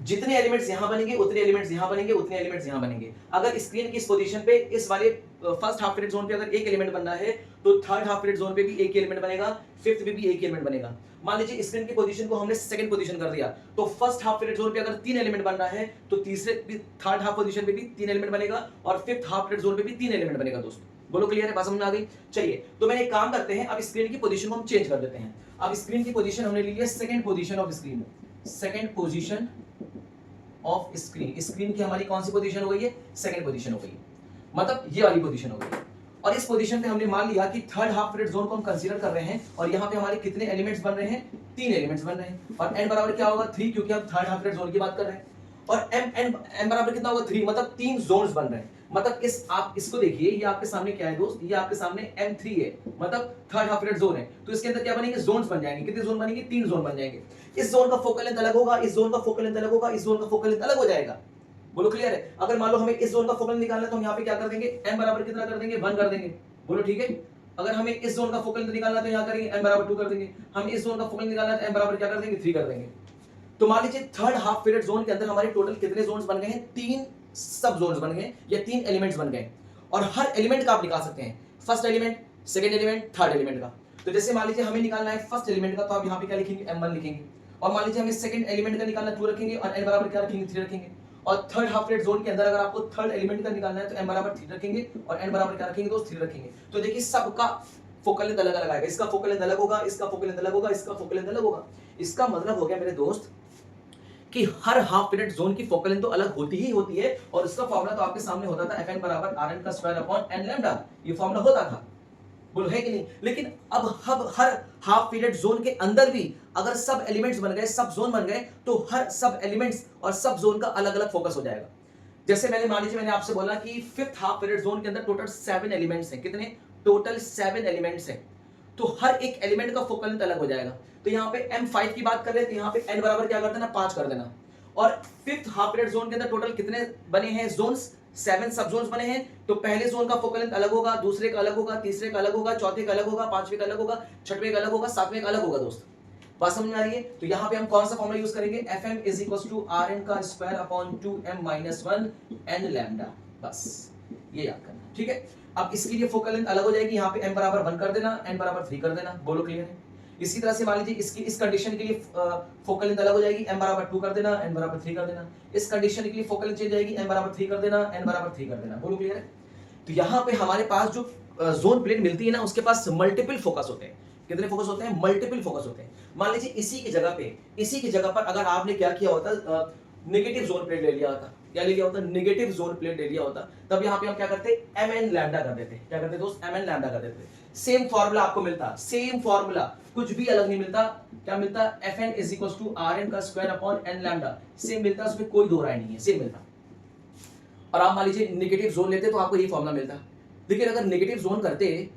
जितने एलिमेंट्स यहां बनेंगे उतने एलिमेंट्स यहां बनेंगे, उतने एलिमेंट्स यहां बनेंगे। अगर स्क्रीन की इस पोजीशन पे इस वाले फर्स्ट हाफ पीरियड जोन पे अगर एक एलिमेंट बन रहा है, तो थर्ड हाफ पीरियड जोन पे भी एक ही एलिमेंट बनेगा, फिफ्थ पे भी एक ही एलिमेंट बनेगा। मान लीजिए स्क्रीन की पोजीशन को हमने सेकंड पोजीशन कर दिया, तो फर्स्ट हाफ पीरियड जोन पे अगर 3 एलिमेंट बन रहा है, तो तीसरे थर्ड हाफ पोजीशन पे भी 3 एलिमेंट बनेगा, और फिफ्थ हाफ पीरियड जोन पे भी 3 एलिमेंट बनेगा दोस्त। बोलो क्लियर है, बात समझ में आ गई। चलिए तो मैंने एक काम करते हैं, अब स्क्रीन की पोजीशन को हम चेंज कर देते हैं। अब स्क्रीन की पोजीशन हमने ले ली है second position of screen, second position of screen, screen की हमारी कौन सी पोजीशन हो गई है, सेकंड पोजीशन हो गई, मतलब ये वाली पोजीशन हो गई। और इस पोजीशन पे हमने मान लिया कि थर्ड हाफ पीरियड जोन को हम कंसीडर कर रहे हैं, और यहाँ पे हमारे कितने एलिमेंट्स बन रहे हैं, 3 एलिमेंट्स बन रहे हैं, और n बराबर क्या होगा 3, क्योंकि हम थर्ड हाफ पीरियड जोन की बात कर रहे हैं, और m बराबर कितना होगा 3, मतलब 3 जोन्स बन रहे हैं। मतलब इस आप इसको देखिए, ये आपके सामने क्या है दोस्त, ये आपके सामने m3 है, मतलब थर्ड हाफ पीरियड जोन है, तो इसके अंदर क्या बनेंगे, जोन्स बन जाएंगे। कितने जोन बनेंगे, 3 जोन बन जाएंगे। इस जोन का फोकल लेंथ अलग होगा, इस जोन का फोकल लेंथ अलग होगा, इस जोन का फोकल लेंथ अलग हो जाएगा। बोलो क्लियर है। अगर मान लो हमें इस जोन का फोकल निकालना है, तो हम यहाँ पे क्या कर देंगे, m बराबर कितना कर देंगे, 1 कर देंगे। बोलो ठीक है, अगर हमें इस जोन का फोकल लेंथ निकालना है तो यहाँ करेंगे m बराबर 2 कर देंगे, हम इस जोन का फोकल निकालना है तो m बराबर क्या कर देंगे 3 कर देंगे। तो मान लीजिए थर्ड हाफ पीरियड जोन के अंदर हमारे टोटल कितने जोन्स बन गए हैं, 3 सब जोन्स बन गए या 3 एलिमेंट्स बन गए, और हर एलिमेंट का आप निकाल सकते हैं, first element, second element, third element का। तो जैसे मान लीजिए हमें निकालना है फर्स्ट एलिमेंट का, तो आप यहाँ पे क्या लिखेंगे m1 लिखेंगे, और मान लीजिए हमें सेकंड एलिमेंट का निकालना 2 रखेंगे और n बराबर क्या रखेंगे 3 रखेंगे, और थर्ड हाफ पीरियड जोन के अंदर अगर आपको थर्ड एलिमेंट का निकालना है तो m बराबर 3 रखेंगे और n बराबर क्या रखेंगे दोस्त 3 रखेंगे। तो देखिए सबका फोकल लेंथ अलग अलग आएगा, इसका फोकल लेंथ अलग होगा, इसका फोकल लेंथ अलग होगा, इसका फोकल लेंथ अलग होगा। इसका मतलब हो गया मेरे दोस्त कि हर हाफ पीरियड जोन की फोकल लेंथ तो अलग होती ही होती है, और इसका फॉर्मूला तो आपके सामने होता था Fn बराबर Rn का स्क्वायर अपॉन n लैम्डा, ये फॉर्मूला होता था, बोलो है कि नहीं। लेकिन अब हर हाफ पीरियड जोन के अंदर भी अगर सब एलिमेंट्स बन गए, सब जोन बन गए, तो हर सब एलिमेंट्स और सब जोन का अलग अलग फोकस हो जाएगा। जैसे मैंने मान लीजिए मैंने आपसे बोला कि फिफ्थ हाफ पीरियड जोन के अंदर टोटल 7 एलिमेंट्स हैं, कितने, टोटल 7 एलिमेंट्स हैं, तो हर एक एलिमेंट का फोकल लेंथ अलग हो जाएगा। तो यहाँ पे m5 की बात कर रहे हैं तो यहाँ पे n बराबर क्या कर देना 5 कर देना। और फिफ्थ हाफ पीरियड जोन के अंदर टोटल कितने बने हैं जोन्स, 7 सब जोन्स बने हैं, तो पहले जोन का फोकल लेंथ अलग होगा, दूसरे का अलग होगा, तीसरे का अलग होगा, चौथे का अलग होगा, पांचवे का अलग होगा, छठवें का अलग होगा, सातवें का अलग होगा दोस्त। बात समझ में आ रही है। तो यहाँ पे हम कौन सा फॉर्मूला यूज करेंगे, Fm is equal to Rn का square upon 2m minus 1 n lambda, बस ये याद करना, ठीक है। अब इसके लिए फोकल लेंथ अलग हो जाएगी, यहाँ पे m बराबर 1 कर देना, n बराबर 3 कर देना, बोलो क्लियर है। इसी तरह से मान लीजिए इसकी इस कंडीशन के लिए फोकल लेंथ अलग हो जाएगी, m बराबर 2 कर देना, n बराबर 3 कर देना। इस कंडीशन के लिए फोकल लेंथ चेंज जाएगी, m बराबर 3 कर देना, n बराबर 3 कर देना, बोलो क्लियर है। तो यहाँ पे हमारे पास जो जोन प्लेट मिलती है ना, उसके पास मल्टीपल फोकस होते हैं, कितने फोकस होते हैं, मल्टीपल फोकस होते हैं। मान लीजिए इसी की जगह पर अगर आपने क्या किया होता, नेगेटिव जोन प्लेट ले लिया होता, क्या ले लिया होता, नेगेटिव जोन प्लेट ले लिया होता, तब यहाँ पे हम क्या करते, mn लैम्डा कर देते, क्या करते दोस्त, mn लैम्डा कर देते। सेम फॉर्मूला आपको मिलता, सेम फॉर्मूला, कुछ भी अलग नहीं मिलता, क्या मिलता, Fn is equal to Rn का square upon n lambda, same मिलता, उसमें कोई दो राय नहीं है, सेम मिलता। और आप मान लीजिए नेगेटिव जोन लेते तो आपको यही फॉर्मूला मिलता। लेकिन अगर नेगेटिव जोन करते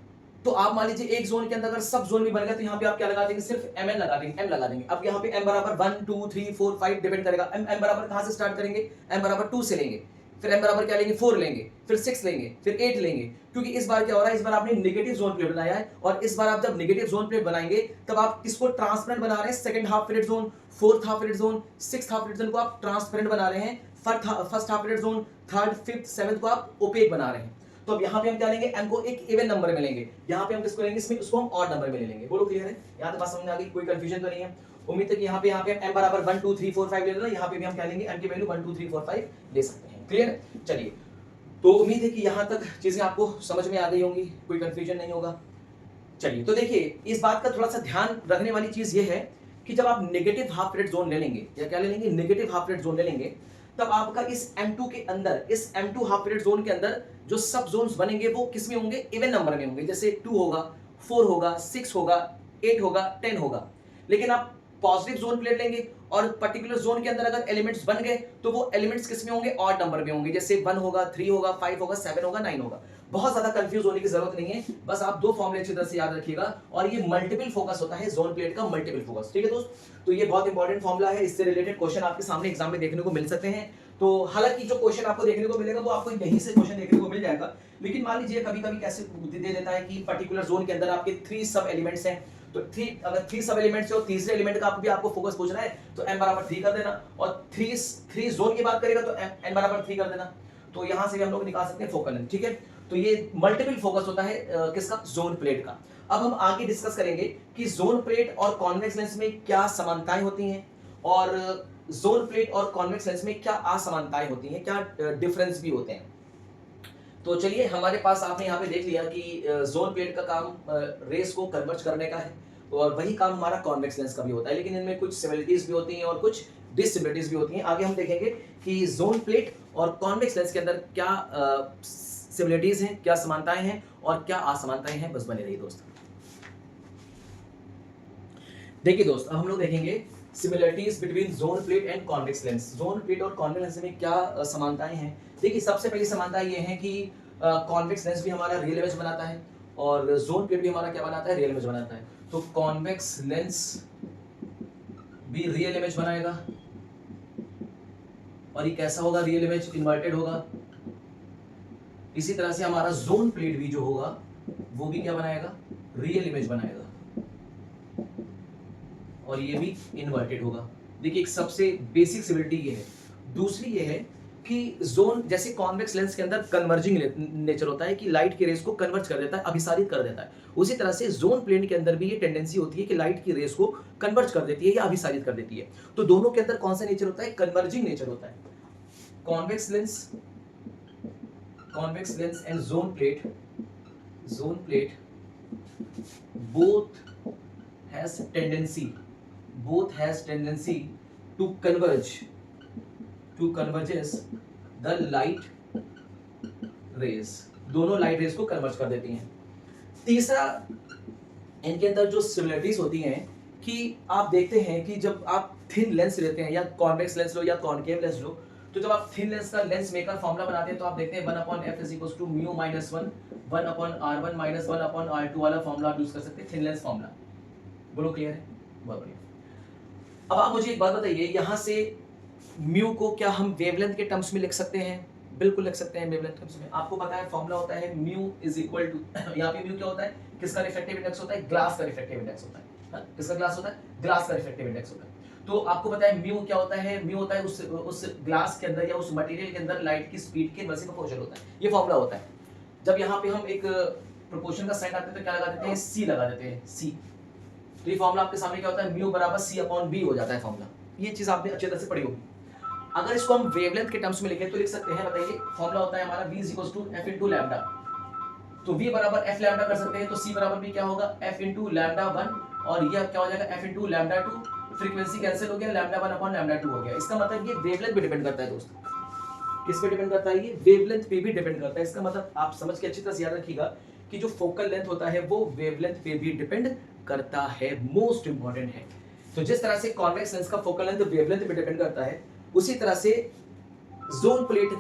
तो आप मान लीजिए एक जोन के अंदर अगर सब जोन भी बन गया तो यहाँ पे आप क्या लगा देंगे, सिर्फ mn लगा देंगे, m लगा देंगे। अब यहाँ पे m बराबर 1 2 3 4 5 डिपेंड करेगा, m बराबर कहाँ से स्टार्ट करेंगे, m बराबर 2 से लेंगे, फिर m बराबर क्या लेंगे 4 लेंगे, फिर 6 लेंगे, फिर 8 लेंगे, क्योंकि इस बार क्या हो रहा है, इस बार आपने नेगेटिव जोन प्लेट बनाया है, और इस बार आप जब नेगेटिव जोन प्लेट बनाएंगे तब आप किसको ट्रांसपेरेंट बना रहे हैं, second half period zone, fourth half period zone, sixth half period zone को आप ट्रांसपेरेंट बना रहे हैं, first half period zone, third fifth seventh को आप ओपेक बना रहे हैं। तो अब यहाँ पे हम क्या लेंगे, m को एक इवन नंबर में लेंगे, यहाँ पे हम किसको लेंगे, इसमें उसको हम ऑड नंबर में ले लेंगे, बोलो क्लियर है, यहाँ तक बात समझ में आ गई, कोई कंफ्यूजन तो नहीं है। उम्मीद है कि यहाँ पे m बराबर 1 2 3 4 5 ले लेना, यहाँ पे भी हम क्या लेंगे, m की वैल्यू 1 2 3 4 5 ले सकते हैं, क्लियर है। चलिए, तो उम्मीद है कि यहाँ तक चीजें आपको समझ में आ गई होंगी, कोई कंफ्यूजन नहीं होगा। चलिए, तो देखिए इस बात का थोड़ा सा ध्यान रखने वाली चीज ये है कि जब आप नेगेटिव हाफ पीरियड जोन ले लेंगे, या क्या ले लेंगे, नेगेटिव हाफ पीरियड जोन ले लेंगे, तब आपका इस M2 के अंदर, इस M2 हाफ पीरियड जोन के अंदर जो सब जोन्स बनेंगे वो किस में होंगे, इवन नंबर में होंगे, जैसे 2 होगा, 4 होगा, 6 होगा, 8 होगा, 10 होगा। लेकिन आप पॉजिटिव जोन प्लेट लेंगे और पर्टिकुलर जोन के अंदर अगर एलिमेंट्स बन गए तो वो एलिमेंट्स किस में होंगे, ऑड नंबर में होंगे, जैसे 1 होगा, 3 होगा, 5 होगा, 7 होगा, 9 होगा। बहुत ज्यादा कंफ्यूज होने की जरूरत नहीं है, बस आप दो फॉर्मूले अच्छी तरह से याद रखिएगा, और ये मल्टीपल फोकस होता है जोन प्लेट का, मल्टीपल फोकस, ठीक है दोस्त। तो ये बहुत इंपॉर्टेंट फॉर्मूला है, इससे रिलेटेड क्वेश्चन आपके सामने एग्जाम में देखने को मिल सकते हैं। तो हालांकि जो क्वेश्चन आपको देखने को मिलेगा वो आपको यहीं से क्वेश्चन देखने को मिल जाएगा, लेकिन मान लीजिए कभी कभी कैसे दे देता है कि पर्टिकुलर जोन के अंदर आपके 3 सब एलिमेंट्स हैं, तो अगर 3 सब एलिमेंट्स है और तीसरे एलिमेंट का भी आपको फोकस पूछ रहा है तो m बराबर 3 कर देना, और 3 जोन की बात करेगा तो n बराबर 3 कर देना। तो यहां से भी हम लोग निकाल सकते हैं फोकल लेंथ, ठीक है। तो ये मल्टीपल फोकस होता है किसका, जोन प्लेट का। अब हम आगे डिस्कस करेंगे कि जोन प्लेट और कॉन्वेक्स लेंस में क्या समानताएं होती हैं, और जोन प्लेट और कॉन्वेक्स लेंस में क्या असमानताएं होती हैं, क्या डिफरेंस भी होते हैं। तो चलिए, हमारे पास आपने यहाँ पे देख लिया कि जोन प्लेट का काम रेस को कन्वर्ज करने का है, और वही काम हमारा कॉन्वेक्स लेंस का भी होता है, लेकिन इनमें कुछ सिमिलरिटीज भी होती हैं और कुछ डिससिमिलरिटीज भी होती हैं। आगे हम देखेंगे कि जोन प्लेट और कॉन्वेक्स लेंस के अंदर क्या सिमिलरिटीज हैं, क्या समानताएं हैं और क्या असमानताएं हैं। बस बने रहिए दोस्त। देखिए दोस्त, अब हम लोग देखेंगे similarities between zone plate and convex lens. Zone plate और कॉन्वेक्स लेंस में क्या समानताएं हैं। देखिए, सबसे पहली समानता ये है कि कॉन्वेक्स लेंस भी हमारा रियल इमेज बनाता है और जोन प्लेट भी हमारा क्या बनाता है, रियल इमेज बनाता है। तो कॉन्वेक्स लेंस भी रियल इमेज बनाएगा, और ये कैसा होगा, रियल इमेज, इन्वर्टेड होगा। इसी तरह से हमारा जोन प्लेट भी जो होगा वो भी क्या बनाएगा, रियल इमेज बनाएगा, और ये भी इन्वर्टेड होगा। देखिए एक सबसे बेसिक सिमिलरिटी ये है। दूसरी ये है कि जोन, जैसे कॉन्वेक्स लेंस के अंदर कन्वर्जिंग नेचर होता है कि लाइट की रेस को कन्वर्ज कर देता है, अभिसारित कर देता है, उसी तरह से जोन प्लेन के अंदर भी ये टेंडेंसी होती है कि लाइट की रेस को कन्वर्ज कर देती है या अभिसारित कर देती है। तो दोनों के अंदर कौन सा नेचर होता है, कन्वर्जिंग नेचर होता है। Convex lens and zone plate both has tendency to converges the light rays, दोनों लाइट रेस को कन्वर्ज कर देती हैं। तीसरा, इनके अंदर जो सिमिलरिटीज होती हैं कि आप देखते हैं कि जब आप थिन लेंस लेते हैं, या कॉन्वेक्स लेंस लो या कॉनकेव लेंस लो, तो जब आप थिन लेंस का लेंस मेकर फॉर्मूला बनाते हैं तो आप देखते हैं 1/f = μ - 1 1/r1 - 1/r2 वाला फॉर्मूला आप यूज कर सकते हैं, थिन लेंस फॉर्मूला। बोलो क्लियर है? बहुत बढ़िया। अब आप मुझे एक बात बताइए, यहाँ से म्यू को क्या हम वेवलेंथ के टर्म्स में लिख सकते हैं? बिल्कुल लिख सकते हैं वेवलेंथ टर्म्स में। आपको पता है फॉर्मूला होता है म्यू = यहाँ पे म्यू क्या होता है, किसका रिफ्रैक्टिव इंडेक्स होता है, ग्लास का रिफ्रैक्टिव इंडेक्स होता है। किसका ग्लास होता है, ग्लास का रिफ्रैक्टिव इंडेक्स होता है। तो आपको पता है म्यू क्या होता है, म्यू होता है उस ग्लास के अंदर या उस मटेरियल के अंदर लाइट की स्पीड के इनवर्स प्रोपोर्शनल होता है, ये फॉर्मूला होता है। जब यहाँ पे हम एक प्रोपोर्शन का साइन आते हैं तो क्या लगा देते हैं, सी लगा देते हैं, सी। तो ये फॉर्मूला आपके सामने क्या होता है, म्यू = c/b हो जाता है फॉर्मूला। ये चीज आपने अच्छी तरह से पढ़ी होगी। अगर इसको हम वेवलेंथ के टर्म्स में लिखें तो लिख सकते हैं, बताइए फॉर्मूला होता है हमारा v = f × लैम्डा। तो v = f लैम्डा कर सकते हैं, तो c = b क्या होगा, f × λ1, और यह क्या हो जाएगा, f × λ2। फ्रीक्वेंसी कैंसिल हो गया, λ1/λ2 हो गया। इसका मतलब ये वेवलेंथ पे डिपेंड करता है दोस्त। किस पे डिपेंड करता है, ये वेवलेंथ पे भी डिपेंड करता है। इसका मतलब आप समझ के अच्छी तरह से याद रखिएगा कि जो फोकल लेंथ होता है वो वेवलेंथ पे भी डिपेंड करता है, मोस्ट इंपॉर्टेंट है। तो जिस तरह से कॉन्वेक्स लेंस का फोकल लेंथ वेवलेंथ पे डिपेंड करता है, उसी तरह से जोन प्लेट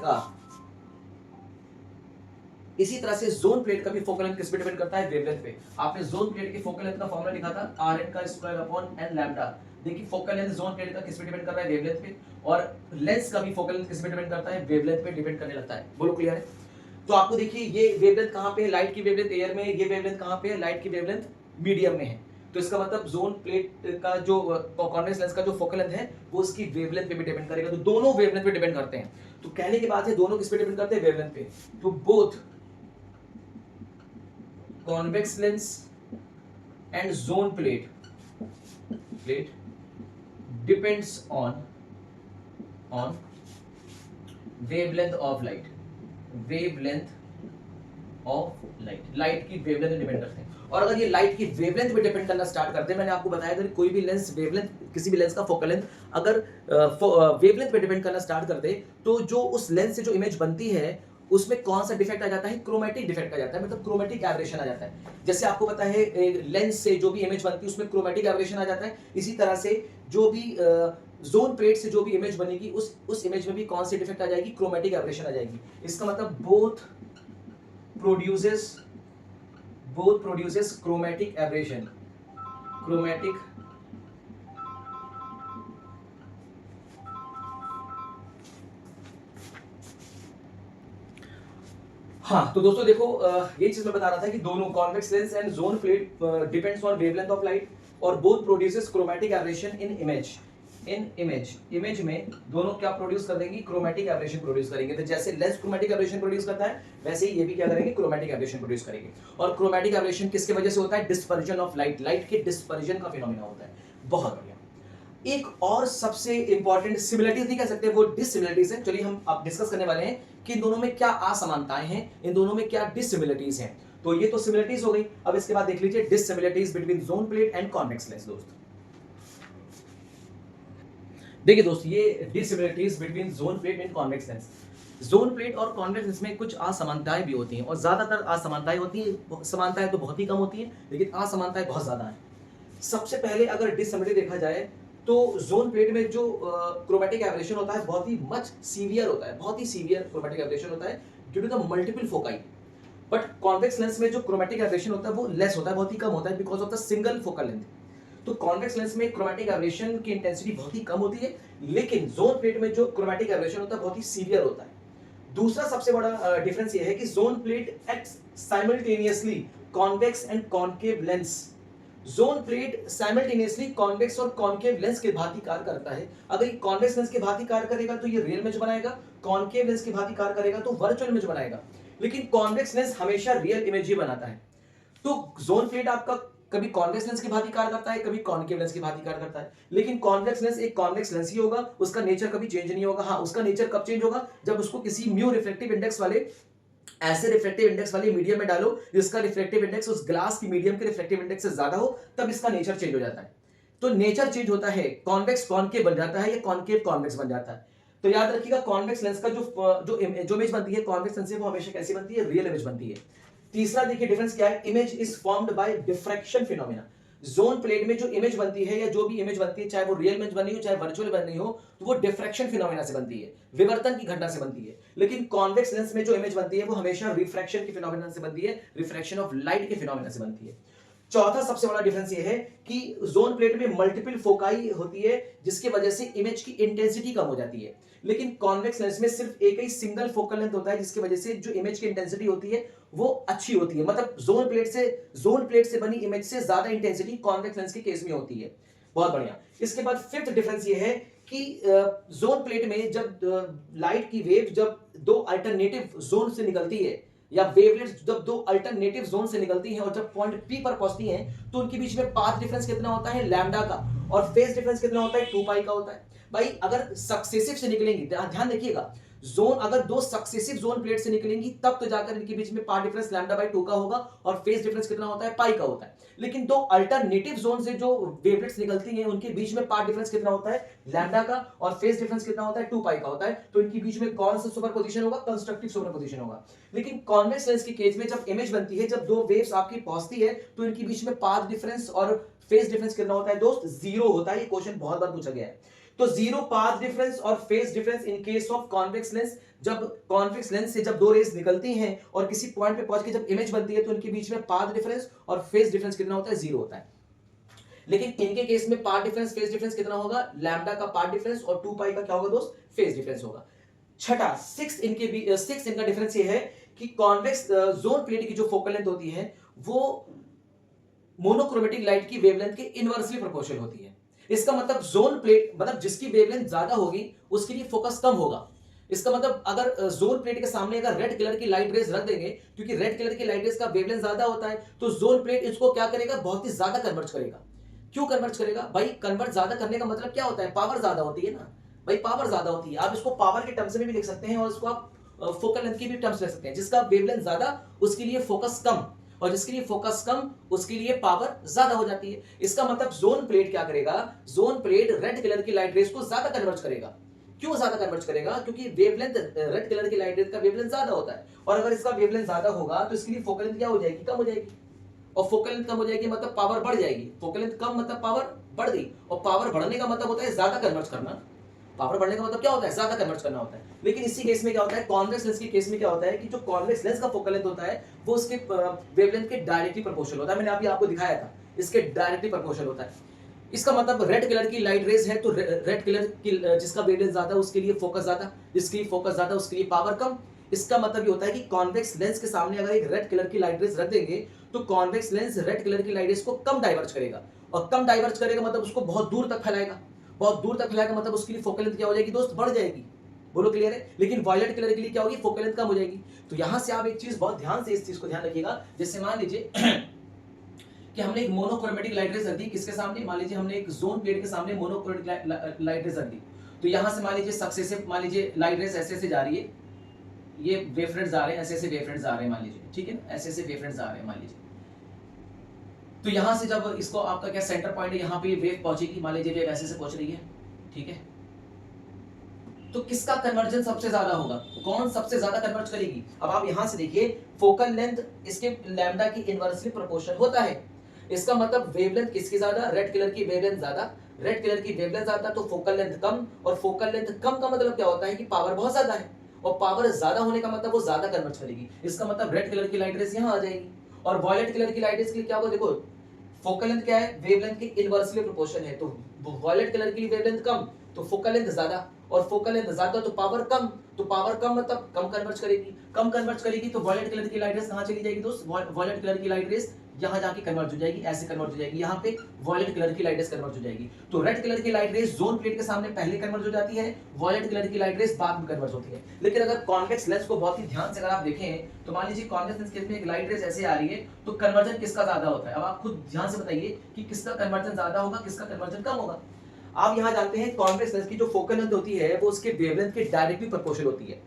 का भी फोकल लेंथ किस पे डिपेंड करता है, वेवलेंथ पे। आपने जोन प्लेट की फोकल लेंथ का फॉर्मूला लिखा था Rn²/n λ। देखिए फोकल लेंथ जोन प्लेट का किस पे डिपेंड कर रहा है, वेवलेंथ पे, और लेंस का भी फोकल लेंथ किस पे डिपेंड करता है, वेवलेंथ पे डिपेंड करने लगता है। बोलो क्लियर है? तो आपको देखिए ये वेवलेंथ कहां पे है, लाइट की वेवलेंथ एयर में है, ये वेवलेंथ कहां पे है, लाइट की वेवलेंथ मीडियम में है। तो इसका मतलब जोन प्लेट का जो कॉन्वेक्स लेंस का जो फोकल लेंथ है वो उसकी वेवलेंथ पे भी डिपेंड करेगा। तो दोनों वेवलेंथ पे डिपेंड करते हैं। तो कहने की बात है दोनों किस पे डिपेंड करते हैं, वेवलेंथ पे। तो both convex lens and zone plate depends on wavelength of light, light की वेवलेंथ पे डिपेंड करते हैं। और अगर ये लाइट की वेवलेंथ पे डिपेंड करना स्टार्ट करते हैं, मैंने आपको बताया अगर कोई भी लेंस वेवलेंथ, किसी भी लेंस का फोकल लेंथ अगर वेवलेंथ पे डिपेंड करना स्टार्ट करते तो जो उस लेंस से जो इमेज बनती है उसमें कौन सा डिफेक्ट आ जाता है, क्रोमेटिक डिफेक्ट आ जाता है, मतलब क्रोमेटिक एब्रेशन आ जाता है। जैसे आपको पता है लेंस से जो भी इमेज बनती है उसमें क्रोमेटिक एब्रेशन आ जाता है, इसी तरह से जो भी जोन प्लेट से जो भी इमेज बनेगी उस इमेज में भी कौन सी डिफेक्ट आ जाएगी, क्रोमेटिक एब्रेशन आ जाएगी। इसका मतलब बोथ प्रोड्यूसेस क्रोमेटिक एब्रेशन, हाँ। तो दोस्तों देखो ये चीज मैं बता रहा था कि दोनों convex lens and zone plate depends on wavelength of light, और both produces chromatic aberration in image में दोनों क्या प्रोड्यूस कर देंगी, क्रोमेटिक एब्रेशन प्रोड्यूस करेंगे। तो जैसे लेंस क्रोमेटिक एब्रेशन प्रोड्यूस करता है वैसे ही ये भी क्या करेंगे, क्रोमेटिक एब्रेशन प्रोड्यूस करेंगे। और क्रोमेटिक एब्रेशन किसकी वजह से होता है, डिस्पर्जन ऑफ लाइट, लाइट के डिस्पर्जन का फिनोमेना होता है। बहुत बढ़िया। एक और सबसे इंपॉर्टेंट सिमिलरिटीज नहीं कह सकते, वो डिससिमिलरिटीज है। चलिए हम अब डिस्कस करने वाले हैं कि इन दोनों में क्या असमानताएं हैं, इन दोनों में क्या डिससिमिलरिटीज हैं। तो ये तो सिमिलरिटीज हो गई। अब इसके बाद देख लीजिए dissimilarities between zone plate and convex lens. दोस्त देखिए दोस्त, ये dissimilarities between zone plate and convex lens. Zone plate और कॉन्वेक्स लेंस में कुछ असमानताएं भी होती हैं, और ज्यादातर असमानताएं होती हैं, समानताएं तो बहुत ही कम होती हैं, लेकिन असमानताएं बहुत ज्यादा हैं। सबसे पहले अगर डिससिमिलरिटी देखा जाए तो जोन प्लेट में जो क्रोमेटिक एब्रेशन होता है बहुत ही मच सीवियर होता है, बहुत ही सीवियर क्रोमेटिक एब्रेशन होता है due to the multiple foci. But convex lens में जो क्रोमेटिक एब्रेशन होता है वो लेस होता है, बहुत ही कम होता है, because of the single focal length. तो कॉन्वेक्स लेंस में क्रोमेटिक एब्रेशन की इंटेंसिटी बहुत ही कम होती है, लेकिन जोन प्लेट में जो क्रोमेटिक एब्रेशन होता है बहुत ही सीवियर होता है। दूसरा सबसे बड़ा डिफरेंस ये है कि zone plate acts simultaneously convex and concave lens. Zone plate simultaneously convex और कॉन्केव लेंस के भांति कार्य करता है। अगर ये कॉन्वेक्स लेंस के भांति कार्य करेगा तो ये रियल इमेज बनाएगा, कॉन्केव लेंस के भांति कार्य करेगा तो वर्चुअल इमेज बनाएगा, लेकिन कॉन्वेक्स लेंस हमेशा रियल इमेज ही बनाता है। तो जोन प्लेट आपका कभी कॉन्वेक्स लेंस की भांति कार्य करता है, कभी कॉन्केव लेंस की भांति कार्य करता है, लेकिन कॉन्वेक्स लेंस एक कॉन्वेक्स लेंस ही होगा, उसका नेचर कभी चेंज नहीं होगा। हाँ, उसका नेचर कब चेंज होगा, जब उसको किसी म्यू रिफ्लेक्टिव इंडेक्स वाले, ऐसे रिफ्लेक्टिव इंडेक्स वाले मीडियम में डालो जिसका रिफ्लेक्टिव इंडेक्स उस ग्लास की मीडियम के रिफ्लेक्टिव इंडेक्स से ज्यादा हो, तब इसका नेचर चेंज हो जाता है। तो नेचर चेंज होता है, कॉन्वेक्स कॉन्केव बन जाता है या कॉन्केव कॉन्वेक्स बन जाता है। तो याद रखिएगा कॉन्वेक्स लेंस का जो इमेज बनती है कॉन्वेक्स लेंस से, वो हमेशा कैसी बनती है, रियल इमेज बनती है। तीसरा देखिए डिफरेंस क्या है, image is formed by diffraction phenomena. Zone plate में जो इमेज बनती है या जो भी इमेज बनती है, चाहे वो रियल इमेज बनी हो चाहे वर्चुअल बनी हो, तो वो डिफ्रैक्शन फिनोमेना से बनती है, विवर्तन की घटना से बनती है। लेकिन कॉन्वेक्स लेंस में जो इमेज बनती है वो हमेशा रिफ्रैक्शन के फिनोमेना से बनती है, रिफ्रैक्शन ऑफ लाइट के फिनोमेना से बनती है। चौथा सबसे बड़ा डिफरेंस ये है कि जोन प्लेट में मल्टीपल फोकाई होती है जिसकी वजह से इमेज की इंटेंसिटी कम हो जाती है, लेकिन कॉन्वेक्स लेंस में सिर्फ एक ही सिंगल फोकल लेंथ होता है जिसकी वजह से जो इमेज की इंटेंसिटी होती है वो अच्छी होती है। मतलब जोन प्लेट से बनी इमेज से ज्यादा इंटेंसिटी कॉन्वेक्स लेंस के केस में होती है। बहुत बढ़िया। इसके बाद फिफ्थ डिफरेंस ये है कि जोन प्लेट में जब लाइट की वेव जब दो अल्टरनेटिव जोन से निकलती है या वेवलेट्स जब दो अल्टरनेटिव जोन से निकलती हैं और जब पॉइंट पी पर पहुंचती हैं, तो उनके बीच में पाथ डिफरेंस कितना होता है, लैम्डा का, और फेज डिफरेंस कितना होता है, 2 पाई का होता है। भाई अगर सक्सेसिव से निकलेंगी, ध्यान देखिएगा, जोन अगर दो सक्सेसिव जोन प्लेट से निकलेंगी तब तो जाकर इनके बीच में पाथ डिफरेंस लैम्डा बाई 2 का होगा और फेज डिफरेंस कितना होता है, पाई का होता है। लेकिन दो अल्टरनेटिव जोन से जो वेवलेट्स निकलती हैं उनके बीच में पाथ डिफरेंस कितना होता है, लैम्डा का, और फेज डिफरेंस कितना होता है, 2 पाई का होता है। तो इनके बीच में कौन सा सुपरपोजिशन होगा, कंस्ट्रक्टिव सुपरपोजिशन होगा। लेकिन कॉन्वेक्स लेंस के केस में जब इमेज बनती है, जब दो वेव्स आपकी पहुंचती है, तो इनके बीच में पाथ डिफरेंस और फेज डिफरेंस कितना होता है दोस्त, 0 होता है। ये क्वेश्चन बहुत बार पूछा गया है। तो 0 पाथ डिफरेंस और phase difference in case of convex lens. जब कॉन्वेक्स लेंस से जब दो रेज निकलती हैं और किसी पॉइंट पे पहुंच के जब इमेज बनती है, तो इनके बीच में पाथ डिफरेंस और फेज डिफरेंस कितना होता है, 0 होता है। लेकिन इनके केस में पाथ डिफरेंस फेज डिफरेंस कितना होगा, लैम्डा का पाथ डिफरेंस और 2 पाई का क्या होगा दोस्त, फेज डिफरेंस होगा। छठा सिक्स इनका डिफरेंस ये है कि कॉन्वेक्स जोन प्लेट की जो फोकल लेंथ होती है वो मोनोक्रोमेटिक लाइट की वेवलेंथ के इनवर्सली प्रोपोर्शनल होती है। इसका मतलब जोन प्लेट, मतलब जिसकी वेवलेंथ ज्यादा होगी उसके लिए फोकस कम होगा। इसका मतलब अगर जोन प्लेट के सामने अगर रेड कलर की लाइट रेज रख देंगे, क्योंकि रेड कलर की लाइट रेज का वेवलेंथ ज्यादा होता है, तो जोन प्लेट इसको क्या करेगा, बहुत ही ज्यादा कन्वर्ट करेगा। क्यों कन्वर्ट करेगा भाई, कन्वर्ट ज्यादा करने का मतलब क्या होता है, पावर ज्यादा होती है ना भाई, पावर ज्यादा होती है। आप इसको पावर के टर्म्स में भी लिख सकते हैं और इसको आप फोकल लेंथ की भी टर्म्स ले सकते हैं। जिसका वेवलेंथ ज्यादा उसके लिए फोकस कम, और जिसके लिए फोकस कम उसके लिए पावर ज्यादा हो जाती है। इसका मतलब जोन प्लेट क्या करेगा, जोन प्लेट रेड कलर की लाइट रेज को ज्यादा कन्वर्ट करेगा। क्यों ज्यादा कन्वर्ट करेगा, क्योंकि वेवलेंथ रेड कलर की लाइट रेज का वेवलेंथ ज्यादा होता है, और अगर इसका वेवलेंथ ज्यादा होगा तो इसके लिए फोकल लेंथ क्या हो जाएगी, कम हो जाएगी। और फोकल लेंथ कम हो जाएगी मतलब पावर बढ़ जाएगी, फोकल लेंथ कम मतलब पावर बढ़ गई, और पावर बढ़ने का मतलब होता है ज्यादा कन्वर्ट करना। पावर बढ़ने का मतलब क्या होता है, ज्यादा कन्वर्ट करना होता है। लेकिन इसी केस में क्या होता है, कॉन्वेक्स लेंस के केस में क्या होता है कि जो कॉन्वेक्स लेंस का फोकल लेंथ होता है वो उसके वेवलेंथ के डायरेक्टली प्रोपोर्शनल होता है। मैंने अभी आपको दिखाया था, इसके डायरेक्टली प्रोपोर्शनल होता है। इसका मतलब रेड कलर की लाइट रेज है तो रेड कलर की जिसका वेवलेंथ ज्यादा उसके लिए फोकस ज्यादा, जिसकी फोकस ज्यादा उसके लिए पावर कम। इसका मतलब ये होता है कि कॉन्वेक्स लेंस के सामने अगर एक रेड कलर की लाइट रेज रख देंगे तो कॉन्वेक्स लेंस रेड कलर की लाइट रेज को कम डाइवर्ज करेगा, और कम डाइवर्ज करेगा मतलब उसको बहुत दूर तक फैलाएगा। बहुत दूर तक फैलाएगा मतलब उसके लिए फोकल लेंथ क्या हो जाएगी दोस्त, बढ़ जाएगी। बोलो क्लियर है। लेकिन वायलेट कलर के लिए क्या होगी, फोकल लेंथ कम हो जाएगी। तो यहां से आप एक चीज बहुत ध्यान से इस चीज को ध्यान रखिएगा। जैसे मान लीजिए कि हमने एक मोनोक्रोमेटिक लाइट रेज रख दी किसके सामने, मान लीजिए हमने एक जोन प्लेट के सामने मोनोक्रोमेटिक लाइट रेज रख दी। तो यहां से मान लीजिए सक्सेसिव, मान लीजिए लाइट रेज ऐसे ऐसे जा रही है, ये वेवफ्रंट्स आ रहे हैं, ऐसे ऐसे वेवफ्रंट्स आ रहे हैं मान लीजिए, ठीक है ना, ऐसे ऐसे वेवफ्रंट्स आ रहे हैं मान लीजिए। तो यहां से जब इसको आपका क्या सेंटर पॉइंट है, यहाँ पे वेव पहुंचेगी, मान लीजिए वेव ऐसे से पहुंच रही है, ठीक है। तो किसका कन्वर्जन सबसे ज्यादा होगा, कौन सबसे ज्यादा कन्वर्ज करेगी। अब आप यहां से देखिए फोकल लेंथ इसके लैम्डा की इनवर्सली प्रोपोर्शनल होता है। इसका मतलब वेवलेंथ किसकी ज्यादा, रेड कलर की वेवलेंथ ज्यादा, रेड कलर की वेवलेंथ ज्यादा तो फोकल लेंथ कम, और फोकल लेंथ कम का मतलब क्या होता है कि पावर बहुत ज्यादा है, और पावर ज्यादा होने का मतलब वो ज्यादा कन्वर्ज करेगी। इसका मतलब रेड कलर की लाइट रेज यहां आ जाएगी, और वॉयलेट कलर की लाइट रेज के लिए क्या होगा, देखो फोकल लेंथ क्या है, वेवलेंथ के इनवर्सली प्रोपोर्शनल है। तो वॉयलेट कलर की वेवलेंथ कम तो फोकल लेंथ ज्यादा, और फोकल लेंथ ज्यादा तो पावर कम, तो पावर कम मतलब कम कन्वर्ज करेगी, कम कन्वर्ज करेगी तो वॉयलेट कलर की लाइट रेस कहां चली जाएगी दोस्त, वॉयलेट कलर की लाइट रेस यहां जाके कन्वर्ज हो जाएगी, ऐसे कन्वर्ज हो जाएगी, यहां पे वॉयलेट कलर की लाइट रेस कन्वर्ज हो जाएगी। तो रेड कलर की लाइट रेस जोन प्लेट के सामने पहले कन्वर्ज हो जाती है, वॉयलेट कलर की लाइट रेस बाद में कन्वर्ज होती है। लेकिन अगर कॉन्वेक्स लेंस को बहुत ही ध्यान से अगर आप देखें तो मान लीजिए कॉन्वेक्स लेंस केस में एक लाइट रेस ऐसे आ रही है, तो कन्वर्जन किसका ज्यादा होता है, अब आप खुद ध्यान से बताइए कि किसका कन्वर्जन ज्यादा होगा, किसका कन्वर्जन कम होगा। आप यहां जानते हैं कॉन्वेक्स लेंस की जो फोकल लेंथ होती है वो उसके वेवलेंथ के डायरेक्टली प्रोपोर्शनल होती है।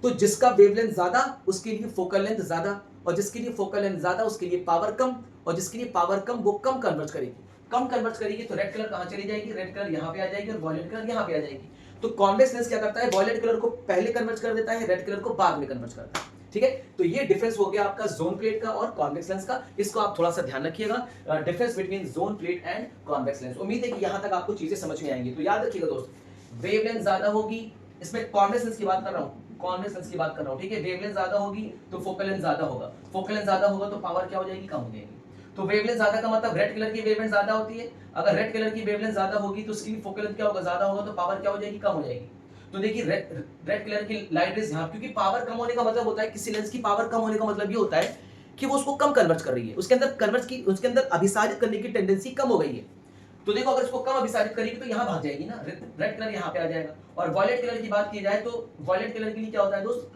तो जिसका वेवलेंथ ज्यादा उसके लिए फोकल लेंथ ज्यादा, और जिसके लिए फोकल लेंथ ज्यादा उसके लिए पावर कम, और जिसके लिए पावर कम वो कम कन्वर्ज करेगी, कम कन्वर्ज करेगी तो रेड कलर कहां चली जाएगी, रेड कलर यहां पे आ जाएगी और वॉयलेट कलर यहां पे आ जाएगी। तो कॉन्वेक्स लेंस क्या करता है, वॉयलेट कलर को पहले कन्वर्ज कर देता है, रेड कलर को बाद में कन्वर्ज करता है। ठीक है, तो ये डिफरेंस हो गया आपका जोन प्लेट का और कॉन्वेक्स लेंस का, इसको आप थोड़ा सा ध्यान रखिएगा, difference between zone plate and convex lens. उम्मीद है कि यहां तक आपको चीजें समझ में आएंगी। तो याद रखिएगा दोस्त, वेवलेंथ ज्यादा होगी, इसमें कॉन्वेक्स लेंस की बात कर रहा हूं, कॉन्वेक्स लेंस की बात कर रहा हूं, ठीक है। वेवलेंथ ज्यादा होगी तो फोकल लेंथ ज्यादा होगा, फोकल लेंथ ज्यादा होगा तो पावर क्या हो जाएगी, कम हो जाएगी। तो वेवलेंथ ज्यादा का मतलब रेड कलर की वेवलेंथ ज्यादा होती है, अगर रेड कलर की वेवलेंथ ज्यादा होगी तो उसकी फोकल लेंथ क्या होगा, ज्यादा होगा, तो पावर क्या हो जाएगी, कम हो जाएगी। तो देखिए रेड कलर की लाइट रेज यहाँ, क्योंकि पावर कम होने का मतलब होता है, किसी लेंस की पावर कम होने का मतलब ये होता है कि वो उसको कम कन्वर्ज कर रही है, उसके अंदर कन्वर्ज की, उसके अंदर अभिसारित करने की टेंडेंसी कम हो गई है। तो देखो अगर इसको कम अभिसारित करेगी तो यहाँ भाग जाएगी ना, रेड कलर यहाँ पे आ जाएगा। और वॉयलेट कलर की बात की जाए तो वॉयलेट कलर के लिए क्या होता है दोस्त,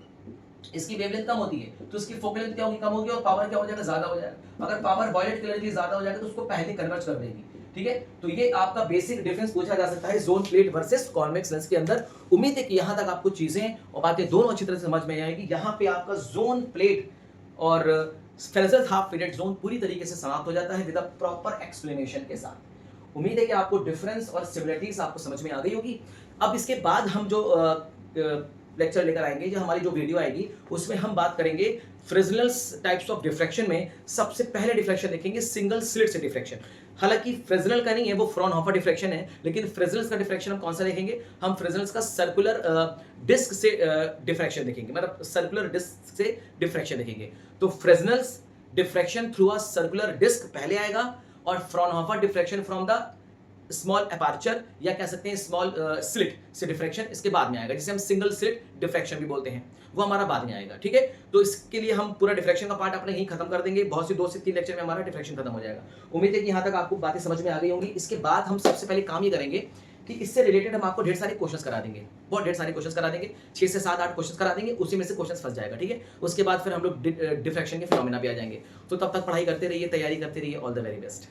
इसकी वेवलेंथ कम होती है तो इसकी फोकल लेंथ क्या होगी, कम होगी, और पावर क्या हो जाएगा, ज्यादा हो जाएगा। अगर पावर वॉयलेट कलर की ज्यादा हो जाएगा तो उसको पहले कन्वर्ट कर देगी। ठीक है, तो ये आपका बेसिक डिफरेंस पूछा जा सकता है zone plate versus convex lens के अंदर। उम्मीद है कि यहां तक आपको चीजें और बातें दोनों अच्छी तरह से समझ में आएगी। यहां पे आपका जोन प्लेट और फ्रेसेल हाफ पीरियड जोन पूरी तरीके से समाप्त हो जाता है विद अ प्रॉपर एक्सप्लेनेशन के साथ। उम्मीद है कि आपको डिफरेंस और सिमिलरिटीज आपको समझ में आ गई होगी। अब इसके बाद हम जो लेक्चर लेकर आएंगे, जो हमारी जो वीडियो आएगी उसमें हम बात करेंगे फ्रेजनल्स टाइप्स ऑफ डिफ्रैक्शन में सबसे पहले डिफ्रैक्शन देखेंगे सिंगल स्लिट से डिफ्रैक्शन। हालांकि फ्रेजनल का नहीं है, वो फ्रॉनहोफर डिफ्रैक्शन है, लेकिन फ्रेजनल्स का डिफ्रैक्शन हम कौन सा देखेंगे, हम फ्रेजनल्स का सर्कुलर डिस्क से डिफ्रैक्शन देखेंगे, मतलब सर्कुलर डिस्क से डिफ्रैक्शन देखेंगे। तो Fresnel's diffraction through a circular disc पहले आएगा और Fraunhofer diffraction from the small aperture या कह सकते हैं स्मॉल स्लिट से डिफ्रैक्शन इसके बाद में आएगा, जिसे हम सिंगल स्लिट डिफ्रैक्शन भी बोलते हैं, वो हमारा बाद में आएगा। ठीक है, तो इसके लिए हम पूरा डिफ्रैक्शन का पार्ट अपने यहीं खत्म कर देंगे, बहुत सी 2 से 3 लेक्चर में हमारा डिफ्रैक्शन खत्म हो जाएगा। उम्मीद है कि यहाँ तक आपको बातें समझ में आ गई होंगी। इसके बाद हम सबसे पहले काम ये करेंगे कि इससे रिलेटेड हम आपको ढेर सारे क्वेश्चंस करा देंगे, बहुत ढेर सारे क्वेश्चंस करा देंगे, 6 से 7 8 क्वेश्चंस करा देंगे, उसी में से क्वेश्चंस फंस जाएगा। ठीक है, उसके बाद फिर हम लोग डिफ्रैक्शन के फिनोमेना भी आ जाएंगे। तो तब तक पढ़ाई करते रहिए, तैयारी करते रहिए। All the very best.